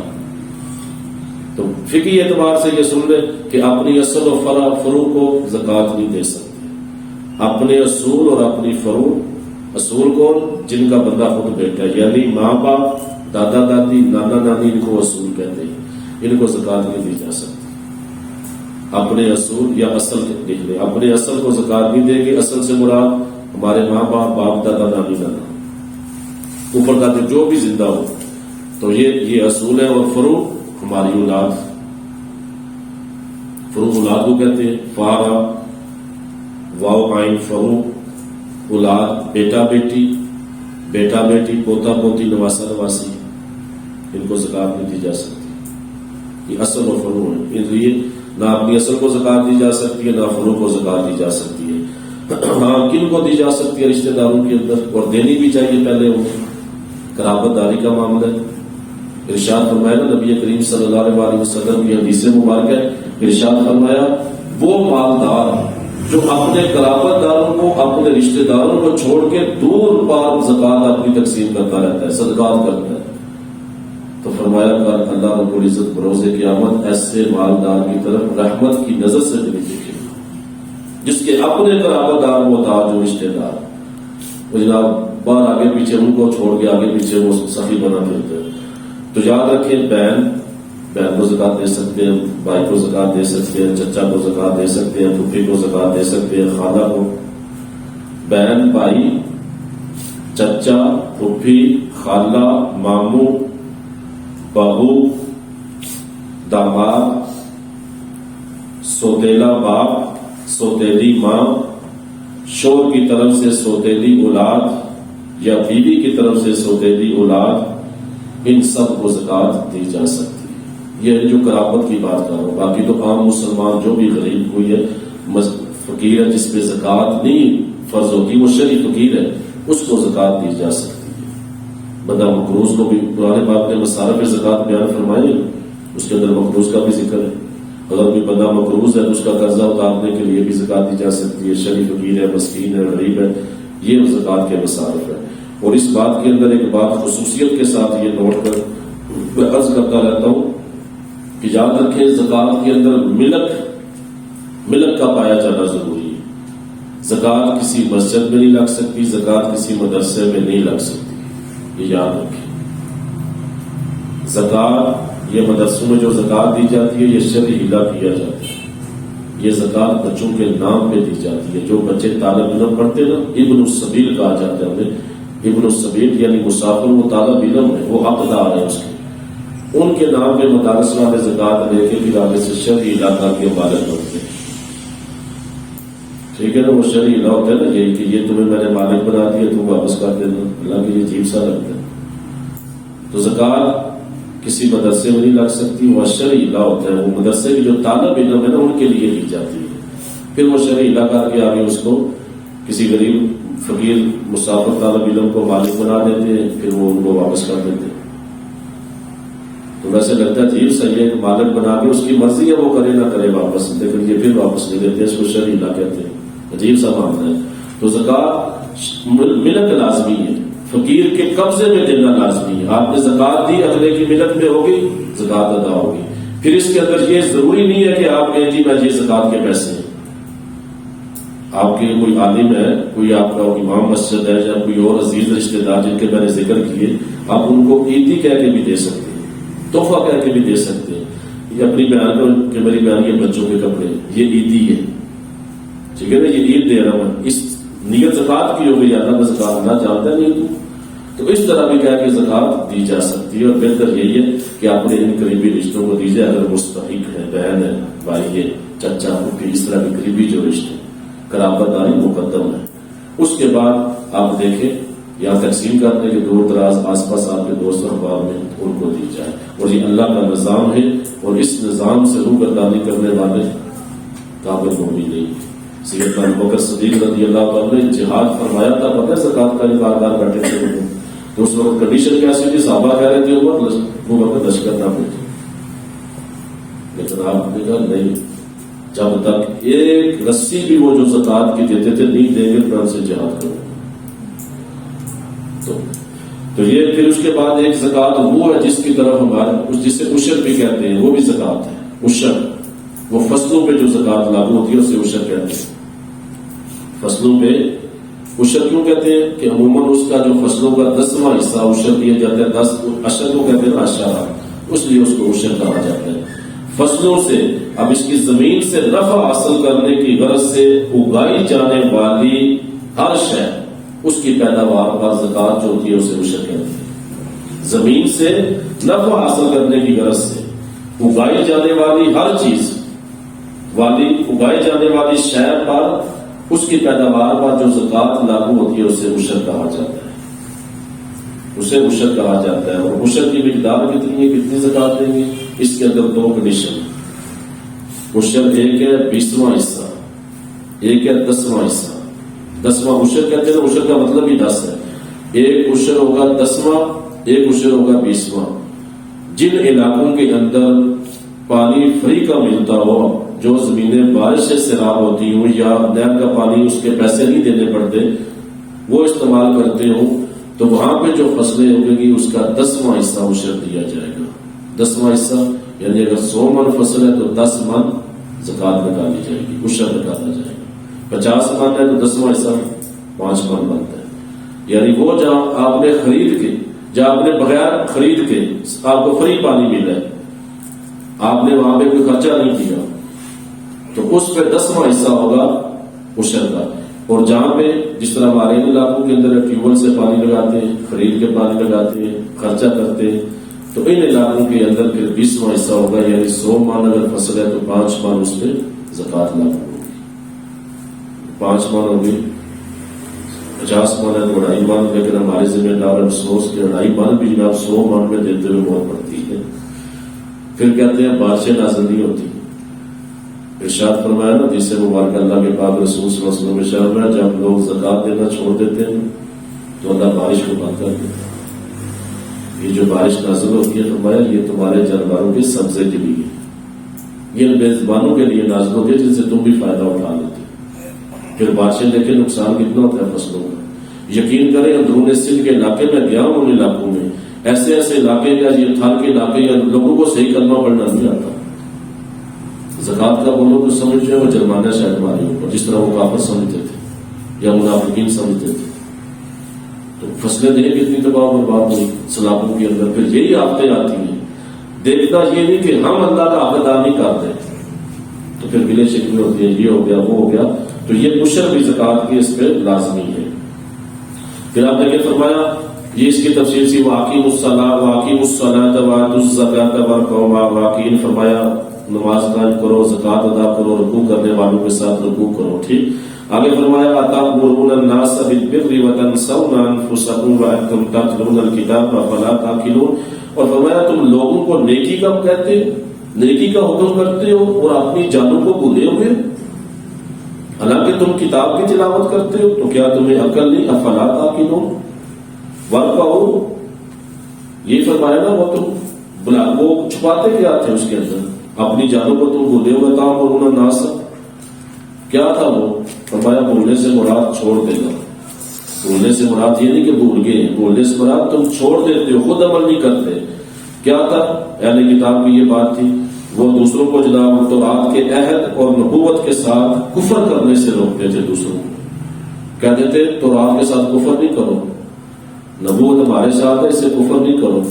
تو فقہی اعتبار سے یہ سن لے کہ اپنی اصل و فرو کو زکوٰۃ نہیں دے سکتے، اپنے اصول اور اپنی فرو، اصول کو جن کا بندہ خود بیٹا ہے، یعنی ماں باپ، دادا دادی، نانا نانی، ان کو اصول کہتے ہیں، ان کو زکوٰۃ نہیں دی جا سکتی۔ اپنے اصول یا اصل لکھ لیں، اپنے اصل کو زکوٰۃ نہیں دیں گے، اصل سے مراد ہمارے ماں باپ دادا دادی نانا اوپر دادا جو بھی زندہ ہو، تو یہ اصول ہے، اور فرو ہماری اولاد، فرو اولاد کو کہتے ہیں، فارا واو عین فرو، اولاد بیٹا بیٹی، بیٹا بیٹی، پوتا پوتی، نواسا نواسی، ان کو زکوٰۃ نہیں دی جا سکتی، یہ اصل و فرو ہے، اس لیے نہ اپنی اصل کو زکوٰۃ دی جا سکتی ہے، نہ فرو کو زکوٰۃ دی جا سکتی ہے۔ ہاں کن کو دی جا سکتی ہے؟ رشتہ داروں کے اندر، اور دینی بھی چاہیے پہلے انہیں، قرابت داری کا معاملہ ہے۔ ارشاد فرمایا نا نبی کریم صلی اللہ علیہ وسلم کی حدیث مبارک ہے، ارشاد فرمایا وہ مالدار جو اپنے قرابت داروں کو، اپنے رشتہ داروں کو چھوڑ کے دور پار زکوٰۃ اپنی تقسیم کرتا رہتا ہے، صدقات کرتا ہے، تو فرمایا کہ اللہ رب العزت بروز قیامت ایسے مالدار کی طرف رحمت کی نظر سے نہیں دیکھے گا، جس کے اپنے قرابت دار محتاج و رشتہ دار، وہ جناب باہر آگے پیچھے ان کو چھوڑ کے آگے پیچھے وہ سخی بنا پھرتے ہیں۔ تو یاد رکھیں، بہن کو زکوٰۃ دے سکتے ہیں، بھائی کو زکوٰۃ دے سکتے ہیں، چچا کو زکوٰۃ دے سکتے ہیں، پھوپھی کو زکوٰۃ دے سکتے ہیں، خالہ کو، بہن، بھائی، چچا، پھوپھی، خالہ، ماموں، بہو، داماد، سوتیلا باپ، سوتیلی ماں، شوہر کی طرف سے سوتیلی اولاد یا بیوی کی طرف سے سوتیلی اولاد، ان سب کو زکوٰۃ دی جا سکتی ہے۔ یہ جو قرابت کی بات کر رہا ہوں، باقی تو عام مسلمان جو بھی غریب ہوئی ہے، فقیر ہے، جس پہ زکوٰۃ نہیں فرض ہوتی، وہ شرعی فقیر ہے، اس کو زکوٰۃ دی جا سکتی ہے۔ بندہ مقروض کو بھی قرآن پاک نے مصارف زکوٰۃ بیان فرمائے، اس کے اندر مقروض کا بھی ذکر ہے، اگر کوئی بندہ مقروض ہے تو اس کا قرضہ اتارنے کے لیے بھی زکوٰۃ دی جا سکتی ہے، شرعی فقیر ہے، مسکین ہے، غریب ہے، یہ زکوٰۃ کے مصارف ہے۔ اور اس بات کے اندر ایک بات خصوصیت کے ساتھ یہ نوٹ کر میں عرض کرتا رہتا ہوں کہ یاد رکھیں، زکوٰۃ کے اندر ملک کا پایا جانا ضروری ہے۔ زکوٰۃ کسی مسجد میں نہیں لگ سکتی، زکوٰۃ کسی مدرسے میں نہیں لگ سکتی، یہ یاد رکھیں۔ زکوٰۃ یہ مدرسوں میں جو زکوٰۃ دی جاتی ہے، یہ شرعی ہلا کیا جاتا ہے، یہ زکوٰۃ بچوں کے نام پہ دی جاتی ہے۔ جو بچے طالب علم پڑھتے نا، ابن السبیل کہا جاتا ہے انہیں، ابن السبیل یعنی مسافر، وہ طالب علم ہے، وہ حقدار ہے اس کے، ان کے نام پہ مدارس والے زکوٰۃ لے کے پھر آگے سے شرعی علاقہ کے مالک ہوتے ہیں، ٹھیک ہے نا؟ وہ شرعی علاقہ ہوتا ہے نا، یہ کہ یہ تمہیں میں نے مالک بنا دیا، تم واپس کر دینا، اللہ کے یہ عجیب سا لگتا ہے۔ تو زکوٰۃ کسی مدرسے میں نہیں لگ سکتی، وہ شرعی علاقہ ہوتا ہے، وہ مدرسے کی جو طالب علم ہے نا، ان کے لیے دی جاتی ہے، پھر وہ شرعی علاقہ کے آگے اس کو کسی غریب فقیر مسافر طالب علم کو مالک بنا دیتے ہیں، پھر وہ ان کو واپس کر دیتے ہیں۔ تو ویسے لگتا ہے عجیب سا یہ مالک بنا کے اس کی مرضی ہے وہ کرے نہ کرے واپس، لیکن یہ پھر واپس نہیں دیتے، اس کو شرعی نہ کہتے ہیں، عجیب سا معاملہ ہے۔ تو زکوٰۃ ملک لازمی ہے، فقیر کے قبضے میں دینا لازمی ہے۔ آپ نے زکوٰۃ دی، اگلے کی ملک میں ہوگی، زکوٰۃ ادا ہوگی۔ پھر اس کے اندر یہ ضروری نہیں ہے کہ آپ کہیں جی میں یہ زکوٰۃ کے پیسے ہیں، آپ کے کوئی عالم ہے، کوئی آپ کا امام مسجد ہے یا کوئی اور عزیز رشتہ دار جن کے میں نے ذکر کیے، آپ ان کو عیدی کہہ کے بھی دے سکتے ہیں، تحفہ کہہ کے بھی دے سکتے ہیں، یہ اپنی بہن کو کہ میری بہن کے بچوں کے کپڑے یہ عیدی ہے، ٹھیک ہے نا، یہ عید دے رہا ہوں، اس نیت زکوٰۃ کی ہو گئی، اللہ کا زکوٰۃ نہ جانتا نہیں تو اس طرح بھی کہہ کے زکوٰۃ دی جا سکتی ہے۔ اور بہتر یہی ہے کہ اپنے ان قریبی رشتوں کو دیجیے، اگر مستحق ہے، بہن ہے، بھائی ہے، چچا پھوپھی، اس طرح کے قریبی جو رشتے قرابت داری مقدم ہے۔ اس کے بعد آپ دیکھیں یہاں تقسیم کرتے ہیں کہ دور دراز آس پاس آپ کے دوست احباب میں ان کو دی جائے، اور یہ اللہ کا نظام ہے، اور اس نظام سے روگردانی کرنے والے قابل مومن نہیں۔ سیدنا ابوبکر صدیق رضی اللہ عنہ نے جہاد فرمایا تھا، پتہ ہے زکوٰۃ کا کارگر بیٹھے تھے، تو اس وقت کنڈیشن کیسی تھی، صحابہ کہہ رہے تھے ابوبکر لشکر نہ بھیجو، لیکن آپ نے کہا نہیں، جب تک ایک رسی بھی وہ جو زکوٰۃ کی دیتے تھے نہیں دیں گے تو سے جہاد کرو۔ تو یہ پھر اس کے بعد ایک زکوٰۃ وہ ہے جس کی طرف ہمارے جسے عشر بھی کہتے ہیں، وہ بھی زکوٰۃ ہے۔ عشر وہ فصلوں پہ جو زکوٰۃ لاگو ہوتی ہے اسے عشر کہتے ہیں۔ فصلوں پہ عشر کیوں کہتے ہیں کہ عموماً اس کا جو فصلوں کا 10واں حصہ عشر دیا جاتا ہے، 10 عشر کو کہتے ہیں نا، اشارہ، اس لیے اس کو عشر کہا جاتا ہے۔ فصلوں سے اب اس کی زمین سے نفع حاصل کرنے کی غرض سے اگائی جانے والی ہر شے، اس کی پیداوار پر زکوٰۃ جو ہوتی ہے اسے عشر کہتے ہیں۔ زمین سے نفع حاصل کرنے کی غرض سے اگائی جانے والی ہر چیز اگائی جانے والی شے پر اس کی پیداوار پر جو زکوٰۃ لاگو ہوتی ہے اسے عشر کہا جاتا ہے، اسے عشر کہا جاتا ہے۔ اور عشر کی مقدار کتنی ہے، کتنی زکوٰۃ دیں گے، اس کے اندر 2 کنڈیشن۔ عشر ایک ہے 20واں حصہ، ایک ہے 10واں حصہ۔ 10واں عشر کہتے ہیں، عشر کا مطلب ہی 10 ہے۔ ایک عشر ہوگا 10واں، ایک عشر ہوگا 20واں۔ جن علاقوں کے اندر پانی فری کا ملتا ہو، جو زمینیں بارش سے سیراب ہوتی ہوں یا نہر کا پانی اس کے پیسے نہیں دینے پڑتے، وہ استعمال کرتے ہوں، تو وہاں پہ جو فصلیں ہوگی گی اس کا 10واں حصہ عشر دیا جائے گا۔ 10واں حصہ یعنی اگر 100 من فصل ہے تو 10 من زکوٰۃ نکالی جائے گی، عشر نکالا جائے گا۔ 50 من ہے تو 10واں حصہ 5 من بنتا ہے۔ یعنی وہ جہاں آپ نے خرید کے، جہاں آپ نے بغیر خرید کے آپ کو فری پانی ملا ہے، آپ نے وہاں پہ کوئی خرچہ نہیں کیا، تو اس پہ 10واں حصہ ہوگا عشر کا۔ اور جہاں پہ جس طرح ہمارے علاقوں کے اندر ٹیوبویل سے پانی لگاتے ہیں، خرید کے پانی لگاتے ہیں، خرچہ کرتے ہیں، تو ان علاقوں کے اندر پھر 20واں حصہ ہوگا، یعنی 100 من اگر فصل ہے تو 5 من اس پہ زکوٰۃ لاگو ہوگی۔ 5 من ہوگی، 50 من ہے تو 2.5 من، لیکن ہمارے ذمہ دار افسوس کے 2.5 من بھی جناب 100 من میں دیتے ہوئے بہت پڑتی ہے۔ پھر کہتے ہیں بارشیں نازل نہیں ہوتی، ارشاد فرمایا نا جس سے مبارک اللہ کے پاک رسول صلی اللہ علیہ وسلم ارشاد فرمایا جب لوگ زکوٰۃ دینا چھوڑ دیتے ہیں تو اللہ بارش کو بند کر دیتا ہے۔ یہ جو بارش نازل ہوتی ہے فرمایا یہ تمہارے جانوروں کے سبزے کے لیے، یہ بے زبانوں کے لیے نازل ہوتی ہے جن سے تم بھی فائدہ اٹھا لیتے۔ پھر بارشیں دیکھیں نقصان کتنا ہوتا ہے فصلوں کا۔ یقین کریں اندرون سندھ کے علاقے میں گیا ہوں، ان علاقوں میں ایسے ایسے علاقے یا یہ تھال کے علاقے یا لوگوں کو صحیح کلمہ پڑھنا نہیں آتا، زکوٰۃ کا بولو تو سمجھ جو ہے وہ جرمانہ شاید ہمارے اوپر، جس طرح وہ کافر سمجھتے تھے یا منافقین سمجھتے تھے۔ تو فصلیں دیکھیں کتنی تباہ و برباد ہوئی سیلابوں کے اندر۔ پھر یہی آفتیں آتی ہیں، دیکھنا یہ نہیں کہ ہم اللہ کا حق ادا نہیں کرتے، تو پھر گلے شکوے ہوتے ہیں، یہ ہو گیا وہ ہو گیا۔ تو یہ عشر بھی زکوٰۃ کی اس پہ لازمی ہے۔ پھر آپ نے کیا فرمایا، یہ اس کی تفصیل سی واقعی الصلاۃ واقعی الصلاۃ وآتوا الزکاۃ وارکعوا واقعین، فرمایا نماز قائم کرو، زکوٰۃ ادا کرو، رکوع کرنے والوں کے ساتھ رکوع کرو۔ ٹھیک، آگے فرمایا اتأمرون الناس بالبر وتنسون انفسکم وانتم تتلون الکتاب افلا تعقلون، اور فرمایا تم لوگوں کو نیکی کا کہتے، نیکی کا حکم کرتے ہو اور اپنی جانوں کو بھولے ہوئے، حالانکہ تم کتاب کی تلاوت کرتے ہو، تو کیا تمہیں عقل نہیں؟ افلا تعقلون۔ ورکعوا، یہ فرمایا نا وہ تم بلا وہ چھپاتے کیا تھے اس کے اندر؟ اپنی جانوں کو تم بھولے ہوئے کام اور انہوں ناس کیا تھا وہ؟ فرمایا بھولنے سے مراد چھوڑ دینا. بھولنے سے مراد یہ نہیں کہ بھول گئے، بھولنے سے مراد تم چھوڑ دیتے ہو، خود عمل نہیں کرتے. کیا تھا؟ اہل کتاب کی یہ بات تھی، وہ دوسروں کو جناب تورات کے عہد اور نبوت کے ساتھ کفر کرنے سے روکتے تھے. دوسروں کو کہتے تھے تورات کے ساتھ کفر نہیں کرو، نبوت ہمارے ساتھ ہے، اس سے کفر نہیں کرو،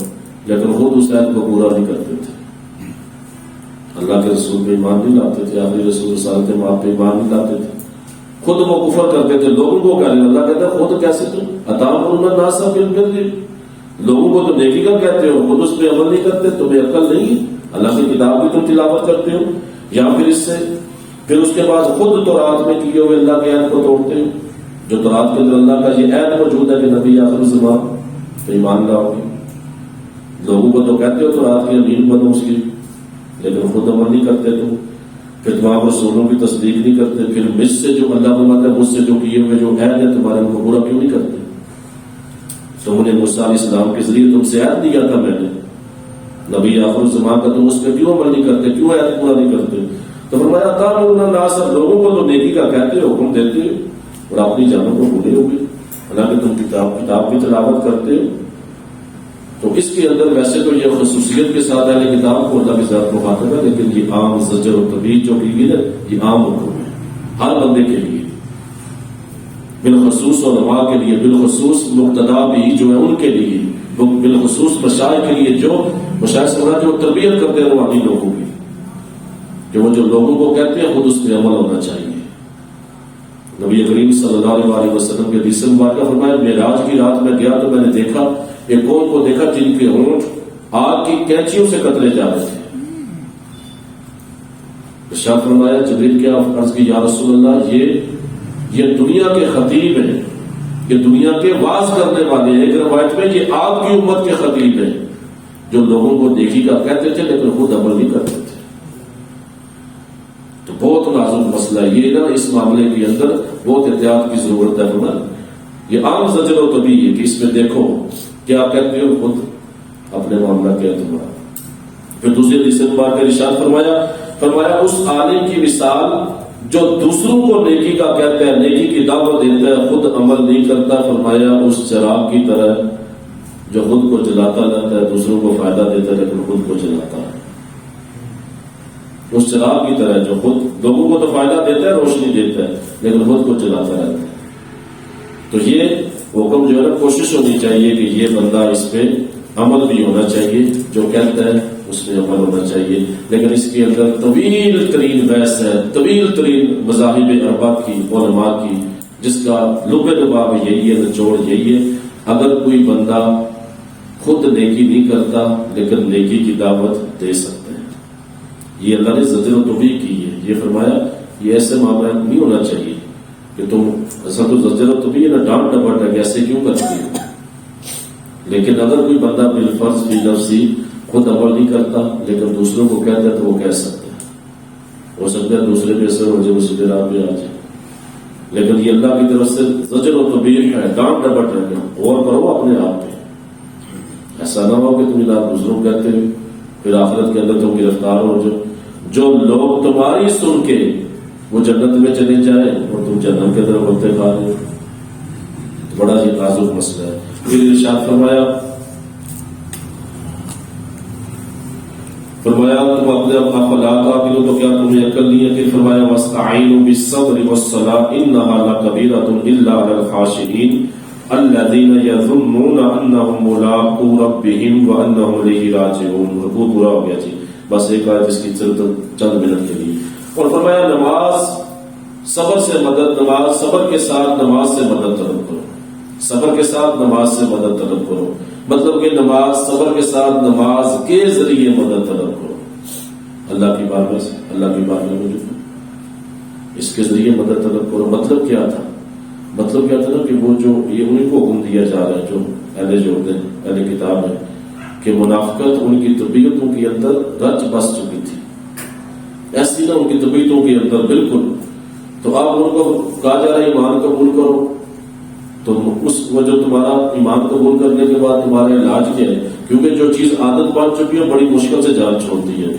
لیکن خود اس عہد کو پورا نہیں کرتے تھے. اللہ کے رسول پہ ایمان نہیں لاتے تھے، آخری رسول رسالت ماں پہ ایمان نہیں لاتے تھے، خود وہ کفر کرتے تھے. لوگوں کو کہہ رہے، اللہ کہتا ہے خود کیسے تم اتامرون الناس بالبر، لوگوں کو تو نیکی کا کہتے ہو، خود اس پہ عمل نہیں کرتے، تمہیں عقل نہیں ہے. اللہ کی کتاب کی تم تلاوت کرتے ہو، یا پھر اس سے پھر اس کے بعد خود تورات میں کیے ہوئے اللہ کے عہد کو توڑتے ہو. جو تورات کے اندر اللہ کا یہ عہد موجود ہے کہ نبی آخر الزمان، تو ایمان لاؤ گے. لوگوں کو تو کہتے ہو تورات کی امین بنو اس کی، لیکن خود عمل نہیں کرتے. تم پھر تمام رسولوں کی تصدیق نہیں کرتے. پھر مجھ سے جو اللہ فرماتا ہے مجھ سے جو کیے ہوئے جو عہد ہے تمہارے ان کو پورا کیوں نہیں کرتے؟ تم نے موسیٰ علیہ السلام کے ذریعے تم سے عہد دیا تھا میں نے، نبی آخر الزمان کا، تم اس پہ کیوں عمل نہیں کرتے؟ کیوں عہد پورا نہیں کرتے؟ تو فرمایا تامرون الناس، لوگوں کو تو نیکی کا کہتے ہو، حکم دیتے ہو، اور اپنی جانوں کو بھولے ہوگے. حالانکہ تم کتاب کی تلاوت کرتے ہو. تو اس کے اندر ویسے تو یہ خصوصیت کے ساتھ اہل کتاب کو اللہ کے ساتھ مخاطب ہے، لیکن یہ عام زجر و تبیہ جو کی گئی ہے یہ عام حکم ہے ہر بندے کے لیے، بالخصوص علماء کے لیے، بالخصوص مقتدا بھی جو ہے ان کے لیے، بالخصوص مشائخ کے لیے، جو مشائخ سے جو تربیت کرتے ہیں روحانی لوگوں کی، کہ وہ جو لوگوں کو کہتے ہیں خود اس پہ عمل ہونا چاہیے. نبی کریم صلی اللہ علیہ وسلم کے حدیث مبارکہ فرمایا معراج کی رات میں گیا تو میں نے دیکھا ایک قوم کو دیکھا جن کے ہونٹ آگ کی کینچیوں سے قتلے جا رہے تھے. ارشاد فرمایا جبریل کیا عرض کی یا رسول اللہ یہ دنیا کے خطیب ہیں، یہ دنیا کے واعظ کرنے والے ہیں. ایک روایت میں یہ آپ کی امت کے خطیب ہیں جو لوگوں کو نیکی کا کہتے تھے لیکن خود عمل نہیں کرتے تھے. تو بہت نازک مسئلہ ہے یہ نا، اس معاملے کے اندر بہت احتیاط کی ضرورت ہے. یہ عام زجر و تبیہ ہے کہ اس میں دیکھو کیا کہتے ہو، خود اپنے معاملہ کے اعتبار. پھر دوسری حدیث مبارکہ کا ارشاد فرمایا اس عالم کی مثال جو دوسروں کو نیکی کا کہتا ہے، نیکی کی دعوت دیتا ہے، خود عمل نہیں کرتا. فرمایا اس چراغ کی طرح جو خود کو جلاتا رہتا ہے، دوسروں کو فائدہ دیتا ہے لیکن خود کو جلاتا ہے. اس چراغ کی طرح جو خود لوگوں کو تو فائدہ دیتا ہے، روشنی دیتا ہے، لیکن خود کو جلاتا رہتا ہے. تو یہ حکم جو ہے نا، کوشش ہونی چاہیے کہ یہ بندہ اس پہ عمل بھی ہونا چاہیے، جو کہتا ہے اس پہ عمل ہونا چاہیے. لیکن اس کے اندر طویل ترین بحث ہے، طویل ترین مذاہب اربعہ کی، علماء کی، جس کا لب لباب یہی ہے، نچوڑ یہی ہے. اگر کوئی بندہ خود نیکی نہیں کرتا لیکن نیکی کی دعوت دے سکتے ہیں. یہ اللہ نے زجر و تبیہ کی ہے. یہ فرمایا یہ ایسے معاملات نہیں ہونا چاہیے کہ تم ایسا تو زجر و تبیہ نہ ڈانٹ ڈپٹ ہے ایسے کیوں کرتی ہے. لیکن اگر کوئی بندہ بالفرض فی نفسی خود عمل نہیں کرتا لیکن دوسروں کو کہتا ہے تو وہ کہہ سکتے ہیں. ہو سکتا ہے دوسرے پہ اثر ہو جائے، اسی طرح بھی آ جائے. لیکن یہ اللہ کی طرف سے زجر و تبیہ ہے، ڈانٹ ڈپٹ ہے. غور کرو اپنے آپ پہ، ایسا نہ ہو کہ تم اللہ دوسروں کو کہتے ہو پھر آخرت کے اندر تم گرفتار ہو جاؤ. جو لوگ تمہاری سن کے وہ جنت میں چلے جائیں اور تم جنت کے طرف ہوتے کھا رہے ہو. بڑا ہی نازک مسئلہ ہے. پھر ارشاد فرمایا تم اپنے افلا تعقلون، تو کیا تمہیں عقل نہیں ہے؟ پھر فرمایا واستعینوا بالصبر والصلاۃ انھا لکبیرۃ الا علی الخاشعین الذین یظنون انہم ملاقو ربہم وانہم الیہ راجعون. رکوع پورا ہو گیا جی، بس ایک آیت اس کی چند منٹ کے لیے. اور فرمایا نماز صبر سے مدد، نماز صبر کے ساتھ نماز سے مدد طلب کرو، صبر کے ساتھ نماز سے مدد طلب کرو. مطلب کہ نماز صبر کے ساتھ نماز کے ذریعے مدد طلب کرو. اللہ کی بارگاہ سے، اللہ کی بارگاہ میں اس کے ذریعے مدد طلب کرو. مطلب کیا تھا نا کہ وہ جو یہ انہیں کو حکم دیا جا رہا ہے جو اہل جوڑتے ہیں، اہل کتاب ہے، کہ منافقت ان کی طبیعتوں کے اندر رچ بس چکی تھی. ایسی نہ ان کی طبیعتوں کے اندر بالکل. تو آپ ان کو کہا جا رہا ہے ایمان قبول کرو، تو وہ جو تمہارا ایمان قبول کرنے کے بعد تمہارا علاج کیا ہے؟ کیونکہ جو چیز عادت بن چکی ہے بڑی مشکل سے جان چھوڑتی ہے،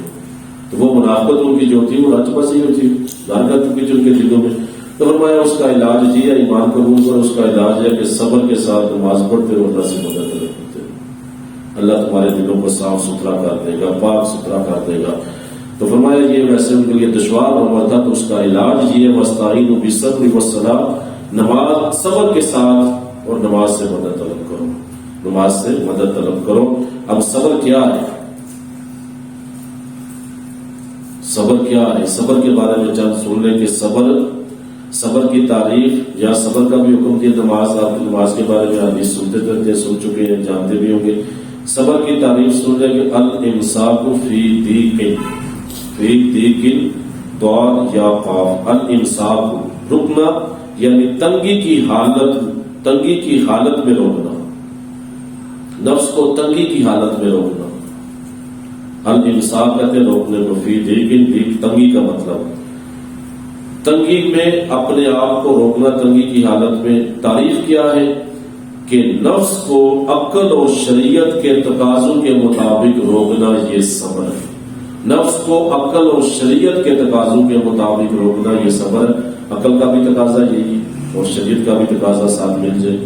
تو وہ منافقت ان کی جو ہوتی ہے وہ رچ بسی ہوتی ہے، جان کر چکی تھی ان کے دلوں میں. تو فرمایا اس کا علاج جی ہے ایمان قبول کرو، اس کا علاج ہے کہ صبر کے ساتھ نماز پڑھتے رہو، اللہ سے مدد کرتے رہو، اللہ تمہارے دلوں کو صاف ستھرا کر دے گا، پاک ستھرا کر دے گا. تو فرمایا یہ ویسے ان کے لیے دشوار ہوا تھا، تو اس کا علاج یہ وَاسْتَعِينُوا بِالصَّبْرِ وَالصَّلَاةِ، نماز صبر کے ساتھ اور نماز سے مدد طلب کرو، نماز سے مدد طلب کرو. اب صبر کیا ہے؟ صبر کیا ہے؟ صبر کے بارے میں چند سن لیں کہ صبر کی تعریف یا صبر کا بھی حکم دیا. نماز، آپ کی نماز کے بارے میں حدیث سنتے رہتے، سن چکے ہیں، جانتے بھی ہوں گے. صبر کی تعریف سن لیں کہ الامساک فی دیکن دعا یا قاف، الامساک رکنا یعنی تنگی کی حالت میں روکنا، نفس کو تنگی کی حالت میں روکنا. الامساک کہتے ہیں روکنے کو، فی دیکن تنگی کا مطلب تنگی میں اپنے آپ کو روکنا، تنگی کی حالت میں. تعریف کیا ہے کہ نفس کو عقل اور شریعت کے تقاضوں کے مطابق روکنا، یہ صبر ہے. نفس کو عقل اور شریعت کے تقاضوں کے مطابق روکنا یہ صبر ہے. عقل کا بھی تقاضا یہی اور شریعت کا بھی تقاضا ساتھ مل جائے،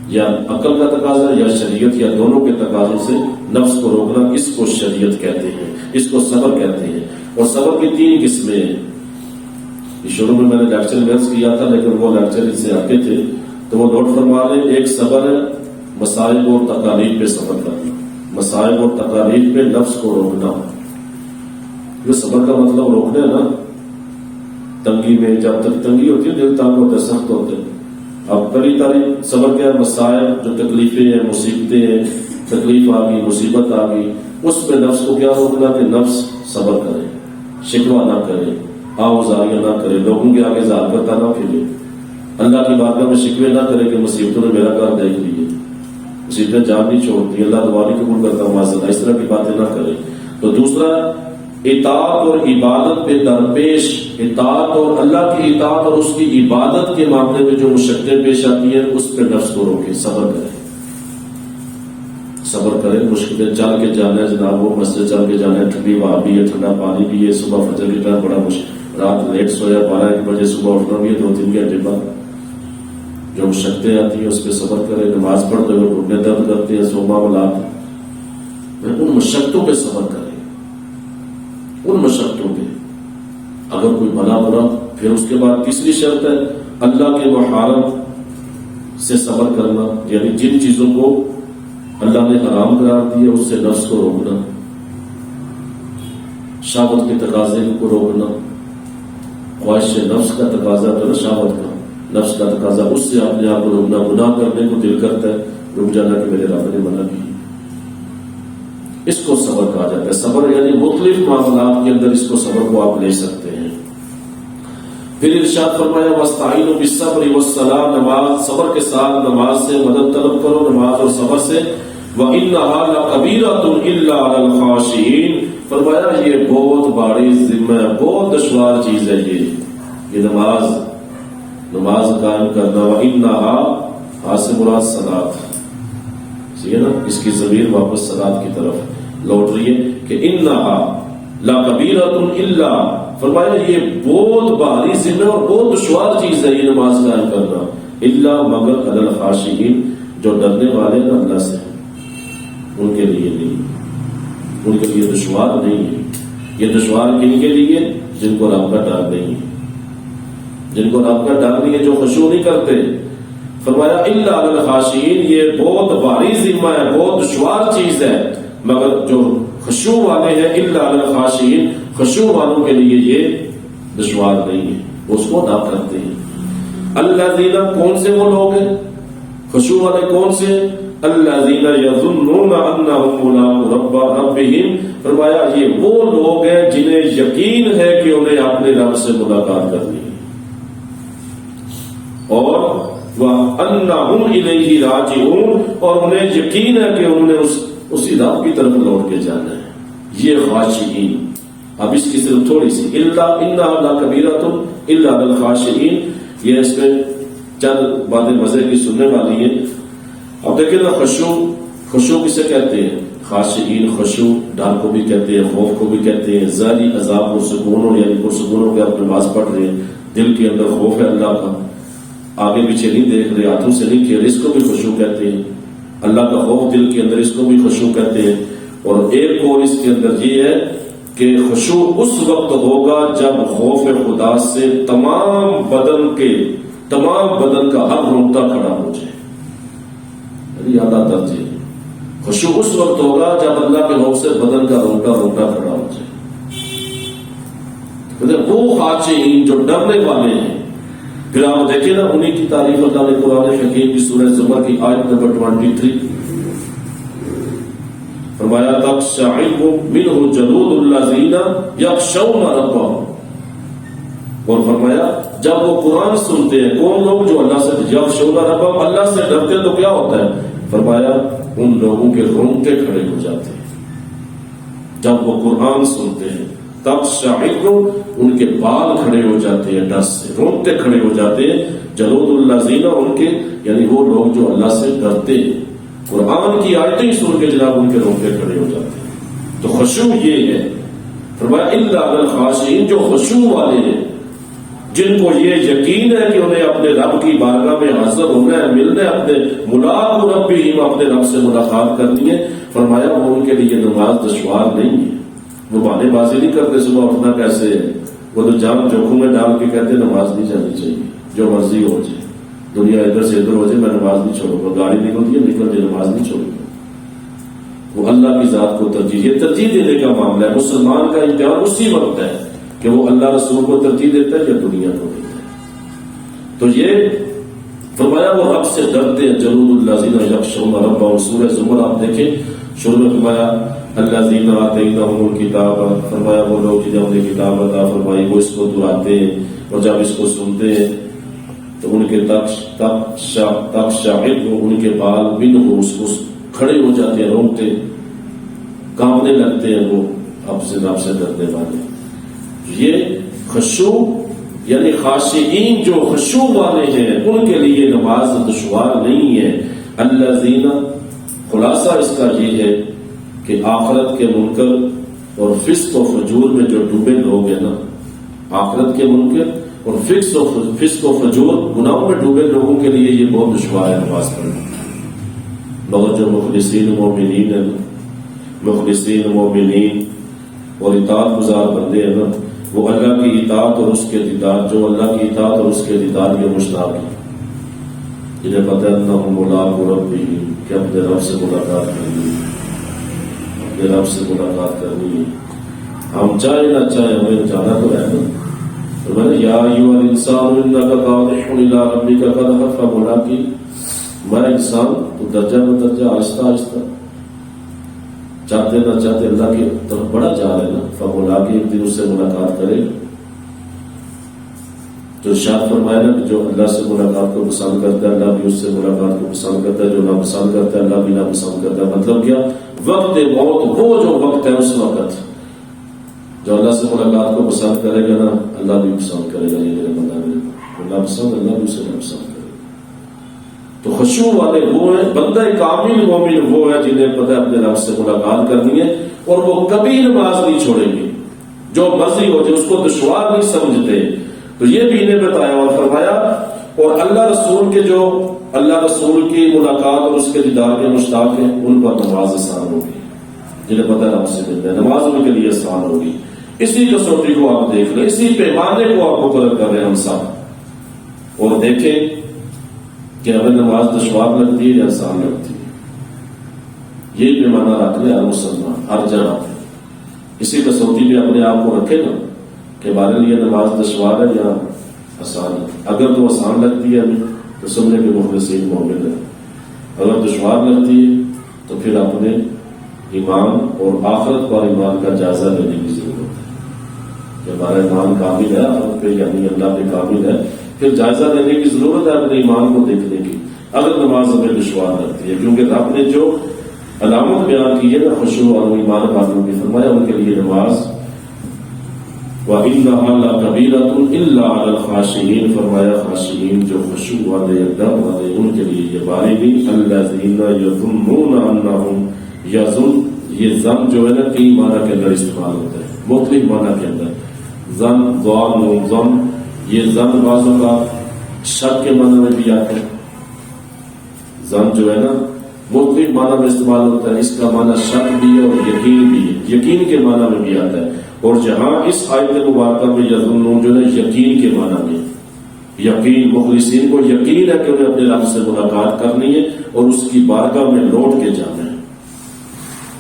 یا عقل کا تقاضا یا شریعت یا دونوں کے تقاضوں سے نفس کو روکنا، اس کو شریعت کہتے ہیں، اس کو صبر کہتے ہیں. اور صبر کی 3 قسمیں ہیں. شروع میں نے لیکچر محض کیا تھا لیکن وہ لیکچر اس سے ہٹے تھے، تو وہ نوٹ فرما لیں. ایک صبر ہے مصائب اور تکالیف پہ صبر کرنا، مصائب اور تکالیف پہ نفس کو روکنا. یہ صبر کا مطلب روکنا ہے نا. تنگی میں جب تک تنگی ہوتی ہے دل تنگ ہوتے، سخت ہوتے. اب پہلی تعریف صبر کیا ہے؟ مصائب، جو تکلیفیں ہیں، مصیبتیں ہیں، تکلیف آ گئی، مصیبت آ گئی، اس پہ نفس کو کیا روکنا کہ نفس صبر کرے، شکوہ نہ کرے، آوازاریاں نہ کرے، لوگوں کے آگے ظاہر کرتا نہ پھرے، اللہ کی بارگاہ میں شکوے نہ کرے کہ مصیبتوں نے میرا کار دیکھ لیے، مصیبتیں جان نہیں چھوڑتی، اللہ دعا نہیں قبول کرتا، معاذ، اس طرح کی باتیں نہ کرے. تو دوسرا اطاعت اور عبادت پہ درپیش، اطاعت اور اللہ کی اطاعت اور اس کی عبادت کے معاملے میں جو مشقتیں پیش آتی ہیں اس پہ نفس کو روکے، صبر کرے. صبر کرے، مشکلیں چل کے جانا ہے جناب، وہ مسجد چل کے جانا ہے، ٹھنڈی ہوا بھی ہے، ٹھنڈا پانی بھی ہے، صبح فجر کے ٹائم بڑا مشکل، رات لیٹ سویا 12 بجے صبح اٹھنا بھی ہے 2-3 گھنٹے بعد، جو مشقتیں آتی ہیں اس پہ صبر کرے. نماز پڑھتے ہوئے گھٹنے درد کرتے ہیں، سوما ملات، ان مشقتوں پہ صبر کرے، ان مشقتوں پہ. اگر کوئی بلا برا، پھر اس کے بعد تیسری شرط ہے اللہ کے محارم سے صبر کرنا، یعنی جن چیزوں کو اللہ نے حرام قرار دیا اس سے نفس کو روکنا، شہوت کے تقاضے کو روکنا، خواہش نفس کا تقاضا تو نا، شہوت کا نفس کا تقاضا، اس سے اپنے آپ کو روکنا. گناہ کرنے کو دل کرتا ہے، رک جانا کہ میرے رب نے منع کی، اس کو صبر کہا جاتا ہے. صبر یعنی مختلف معاملات کے اندر اس کو صبر کو آپ لے سکتے ہیں. پھر ارشاد فرمایا وَاسْتَعِينُوا بِالصَّبْرِ وَالصَّلَاةِ، نماز، صبر کے ساتھ نماز سے مدد طلب کرو، نماز اور صبر سے. وَإِنَّهَا لَكَبِيرَةٌ إِلَّا عَلَى الْخَاشِعِينَ، فرمایا یہ بہت بڑی ذمہ ہے، بہت دشوار چیز ہے یہ نماز قائم کرنا. وَإِنَّهَا حاصل مراد صلاۃ، ٹھیک ہے نا، اس کی ضمیر واپس صلاۃ کی طرف لوٹ رہی ہے کہ انها لکبیرۃ الا، فرمایا یہ بہت بھاری ذمہ اور بہت دشوار چیز ہے یہ نماز قائم کرنا. الا مگر علی الخاشعین، جو ڈرنے والے ہیں اللہ سے، ان کے لیے نہیں، ان کے لیے دشوار نہیں ہے. یہ دشوار کن کے لیے؟ جن کو رب کا ڈر نہیں ہے، جن کو رب کا ڈر نہیں ہے، جو خشوع نہیں کرتے. فرمایا الا علی الخاشعین، یہ بہت بھاری ذمہ ہے، بہت دشوار چیز ہے، مگر جو خشوع والے ہیں، الا علی الخاشعین، خشوع والوں کے لیے یہ دشوار نہیں ہے، اس کو نہ کرتے ہیں. الذین، کون سے وہ لوگ ہیں خشوع والے؟ کون سے؟ الذین یظنون انہم ملاقو ربہم، فرمایا یہ وہ لوگ ہیں جنہیں یقین ہے کہ انہیں اپنے رب سے ملاقات کرنی ہے، اور وَأَنَّهُمْ إِلَيْهِ رَاجِعُونَ، اور انہیں یقین ہے کہ انہوں نے اسی رب کی طرف لوٹ کے جانا ہے. یہ خاشعین. اب اس کی صرف تھوڑی سی الا انها لکبیرۃ الا علی الخاشعین، یہ اس میں چند باتیں مزے کی سننے والی ہیں. اب دیکھیں نا خشوع کسے کہتے ہیں؟ خاشعین خشوع ڈر کو بھی کہتے ہیں، خوف کو بھی کہتے ہیں. ظاہری عذاب و سکون یعنی پرسکون ہو کے آپ نماز پڑھ رہے ہیں، دل کے اندر خوف ہے اللہ کا، آگے پیچھے نہیں دیکھ رہے، ہاتھوں سے نہیں کھیل، اس کو بھی خشوع کہتے ہیں. اللہ کا خوف دل کے اندر، اس کو بھی خشوع کہتے ہیں. اور ایک اور اس کے اندر یہ ہے کہ خشوع اس وقت ہوگا جب خوف خدا سے تمام بدن کا ہر رونگٹا کھڑا ہو جائے. اعلیٰ درجے خشوع اس وقت ہوگا جب اللہ کے خوف سے بدن کا رونگٹا کھڑا ہو جائے. وہ خاشعین جو ڈرنے والے ہیں. پھر آپ دیکھیں نا انہی کی تعریف اللہ نے قرآن حکیم کی سورہ زمر کی آیت نمبر 23 فرمایا تقشعر منہ جلود الذین یخشون ربہم. اور فرمایا جب وہ قرآن سنتے ہیں کون لوگ؟ جو اللہ سے یخشون ربہم، اللہ سے ڈرتے ہیں، تو کیا ہوتا ہے؟ فرمایا ان لوگوں کے رونگٹے کھڑے ہو جاتے ہیں. جب وہ قرآن سنتے ہیں تقشعر، ان کے بال کھڑے ہو جاتے ہیں ڈر سے، رونگٹے کھڑے ہو جاتے ہیں. جلود الذین، ان کے یعنی وہ لوگ جو اللہ سے ڈرتے ہیں، قرآن کی آیتیں سن کے جناب ان کے رونگٹے کھڑے ہو جاتے ہیں. تو خشوع یہ ہے. فرمایا الا الخاشعین، جو خشوع والے ہیں، جن کو یہ یقین ہے کہ انہیں اپنے رب کی بارگاہ میں حاضر ہونا ہے، ملنا ہے، اپنے ملاق ربہم، اپنے رب سے ملاقات کرنی ہے. فرمایا وہ ان کے لیے نماز دشوار نہیں ہے. وہ بہانے بازی نہیں کرتے صبح اٹھنا کیسے ہے، وہ تو جان جوخم میں ڈال کے کہتے نماز نہیں جانی چاہیے، جو مرضی ہو جائے، دنیا ادھر سے ادھر ہو جائے، میں نماز نہیں چھوڑوں گا. گاڑی نکلتی ہے نکل جائے، نماز نہیں چھوڑوں گا. وہ اللہ کی ذات کو ترجیح، یہ ترجیح دینے کا معاملہ ہے. مسلمان کا امتحان اسی وقت ہے کہ وہ اللہ رسول کو ترجیح دیتا ہے یا دنیا کو دیتا ہے. تو یہ فرمایا وہ رب سے ڈرتے ہیں. جلود الذین یخشون ربہم، سورہ زمر آپ دیکھیں شروع میں فرمایا الذین آتیناہم الکتاب، فرمایا وہ لوگ جنہیں ہم نے کتاب عطا فرمائی وہ اس کو دہراتے ہیں اور جب اس کو سنتے ہیں تو ان کے تقشعر، ان کے بال منہ کھڑے ہو جاتے ہیں، رونگتے کانپنے لگتے ہیں. وہ اب سے رب سے ڈرنے والے. یہ خشوع یعنی خاشعین جو خشوع والے ہیں ان کے لیے نماز دشوار نہیں ہے. الذین، خلاصہ اس کا یہ ہے کہ آخرت کے منکر اور فسق و فجور میں جو ڈوبے لوگ ہیں نا، آخرت کے منکر اور فسق و فجور گناہوں میں ڈوبے لوگوں کے لیے یہ بہت دشوار ہے نماز پڑھنا. مگر جو مخلصین مومنین ہیں، مخلصین مومنین اور اطاعت گزار بندے ہیں نا، وہ اللہ کی اطاعت اور اس کے دیدار، جو اللہ کی اطاعت اور اس کے دیدار کے مشتاق ہیں، جنہیں پتہ ہے انہم ملاقو ربہم، کہ اپنے رب سے ملاقات کرنی ہے، اپنے رب سے ملاقات کرنی ہے. ہم چاہے نہ چاہے ہمیں جانا تو ہے نا. تو میں نے یا ایھا الانسان انک قادح الی ربک قدحا فملاقی، میں انسان تو درجہ بدرجہ آہستہ آہستہ چاہتے نہ چاہتے اللہ کی طرف بڑا جا رہے نا. فملاقی، ایک دن اس سے ملاقات کرے. جو ارشاد فرمایا نا کہ جو اللہ سے ملاقات کو پسند کرتا ہے اللہ بھی اس سے ملاقات کو پسند کرتا ہے، جو نہ پسند کرتا ہے اللہ بھی نہ پسند کرتا ہے. مطلب کیا؟ وقت موت، وہ جو وقت ہے اس وقت جو اللہ سے ملاقات کو پسند کرے گا نا اللہ بھی پسند کرے گا. یہ میرے بندہ میرے اللہ پسند، اللہ بھی اسے نہ پسند کرے گا. تو خشوع والے وہ ہیں، بندہ کامل مومن وہ ہے جنہیں پتہ ہے اپنے رب سے ملاقات کرنی ہے اور وہ کبھی نماز نہیں چھوڑیں گے، جو مرضی ہو جائے، اس کو دشوار نہیں سمجھتے. تو یہ بھی انہیں بتایا اور فرمایا اور اللہ رسول کے جو اللہ رسول کی ملاقات اور اس کے دیدار کے مشتاق ہیں ان پر نماز آسان ہوگی. جنہیں پتہ ہے رب سے ملنا ہے نماز ان کے لیے آسان ہوگی. اسی کسوٹی کو آپ دیکھ لیں، اسی پیمانے کو آپ مقرر کر رہے ہیں ہم سب، اور دیکھیں کہ ہمیں نماز دشوار لگتی ہے یا آسان لگتی ہے. یہ پیمانہ رکھ لے ہر مسلمان ہر جگہ پہ، اسی کسوٹی پہ اپنے آپ کو رکھے نا کہ ہمارے لیے نماز دشوار ہے یا آسان ہے. اگر تو آسان لگتی ہے ہمیں تو سمجھے کہ مخلصین مومن ہے. اگر دشوار لگتی ہے تو پھر اپنے ایمان اور آخرت پر ایمان کا جائزہ لینے کی ضرورت ہے کہ ہمارا ایمان کامل ہے آخرت پہ یعنی اللہ پہ کامل ہے. پھر جائزہ لینے کی ضرورت ہے اپنے ایمان کو دیکھنے کی اگر نماز ہمیں دشوار لگتی ہے، کیونکہ رب نے جو علامت بیان کی ہے نا خشوع اور ایمان والوں کی، فرمایا ان کے لیے نماز وَإِنَّهَا لَكَبِيرَةٌ إِلَّا عَلَى الْخَاشِعِينَ، فرمایا خاشعین جو خشوع والے یا ڈر والے ان کے لیے یہ باری نہیں. الَّذِينَ يَظُنُّونَ أَنَّهُمْ يَظُنُّ، یہ ظن جو ہے نا کئی معنی کے اندر استعمال ہوتا ہے، مختلف معنی کے اندر. ظن، ظن، ظن، یہ ظن بعضوں کا شک کے معنی میں بھی آتا ہے. ظن جو ہے نا مختلف معنی میں استعمال ہوتا ہے، اس کا معنی شک بھی ہے اور یقین بھی ہے، یقین کے معنی میں بھی آتا ہے. اور جہاں اس آیت مبارکہ میں یظنون جو ہے یقین کے معنی میں، یقین مخلصین کو یقین ہے کہ انہیں اپنے رب سے ملاقات کرنی ہے اور اس کی بارگاہ میں لوٹ کے جانا ہے،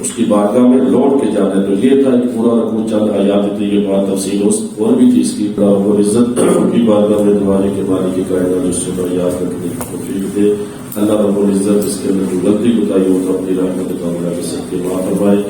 اس کی بارگاہ میں لوٹ کے جانا ہے. تو یہ تھا ایک پورا رکوع، چند آیات تھی، یہ بات تفصیل اور بھی تھی اس کی. رب العزت کی بارگاہ میں دعانے کے بارے کی کائنات اس سے یاد رکھنے کی توفیق دے. اللہ رب العزت اس کے اندر جو غلطی بتائی ہو تو اپنی رحمت کا معاملہ کے ساتھ معاف فرمائے.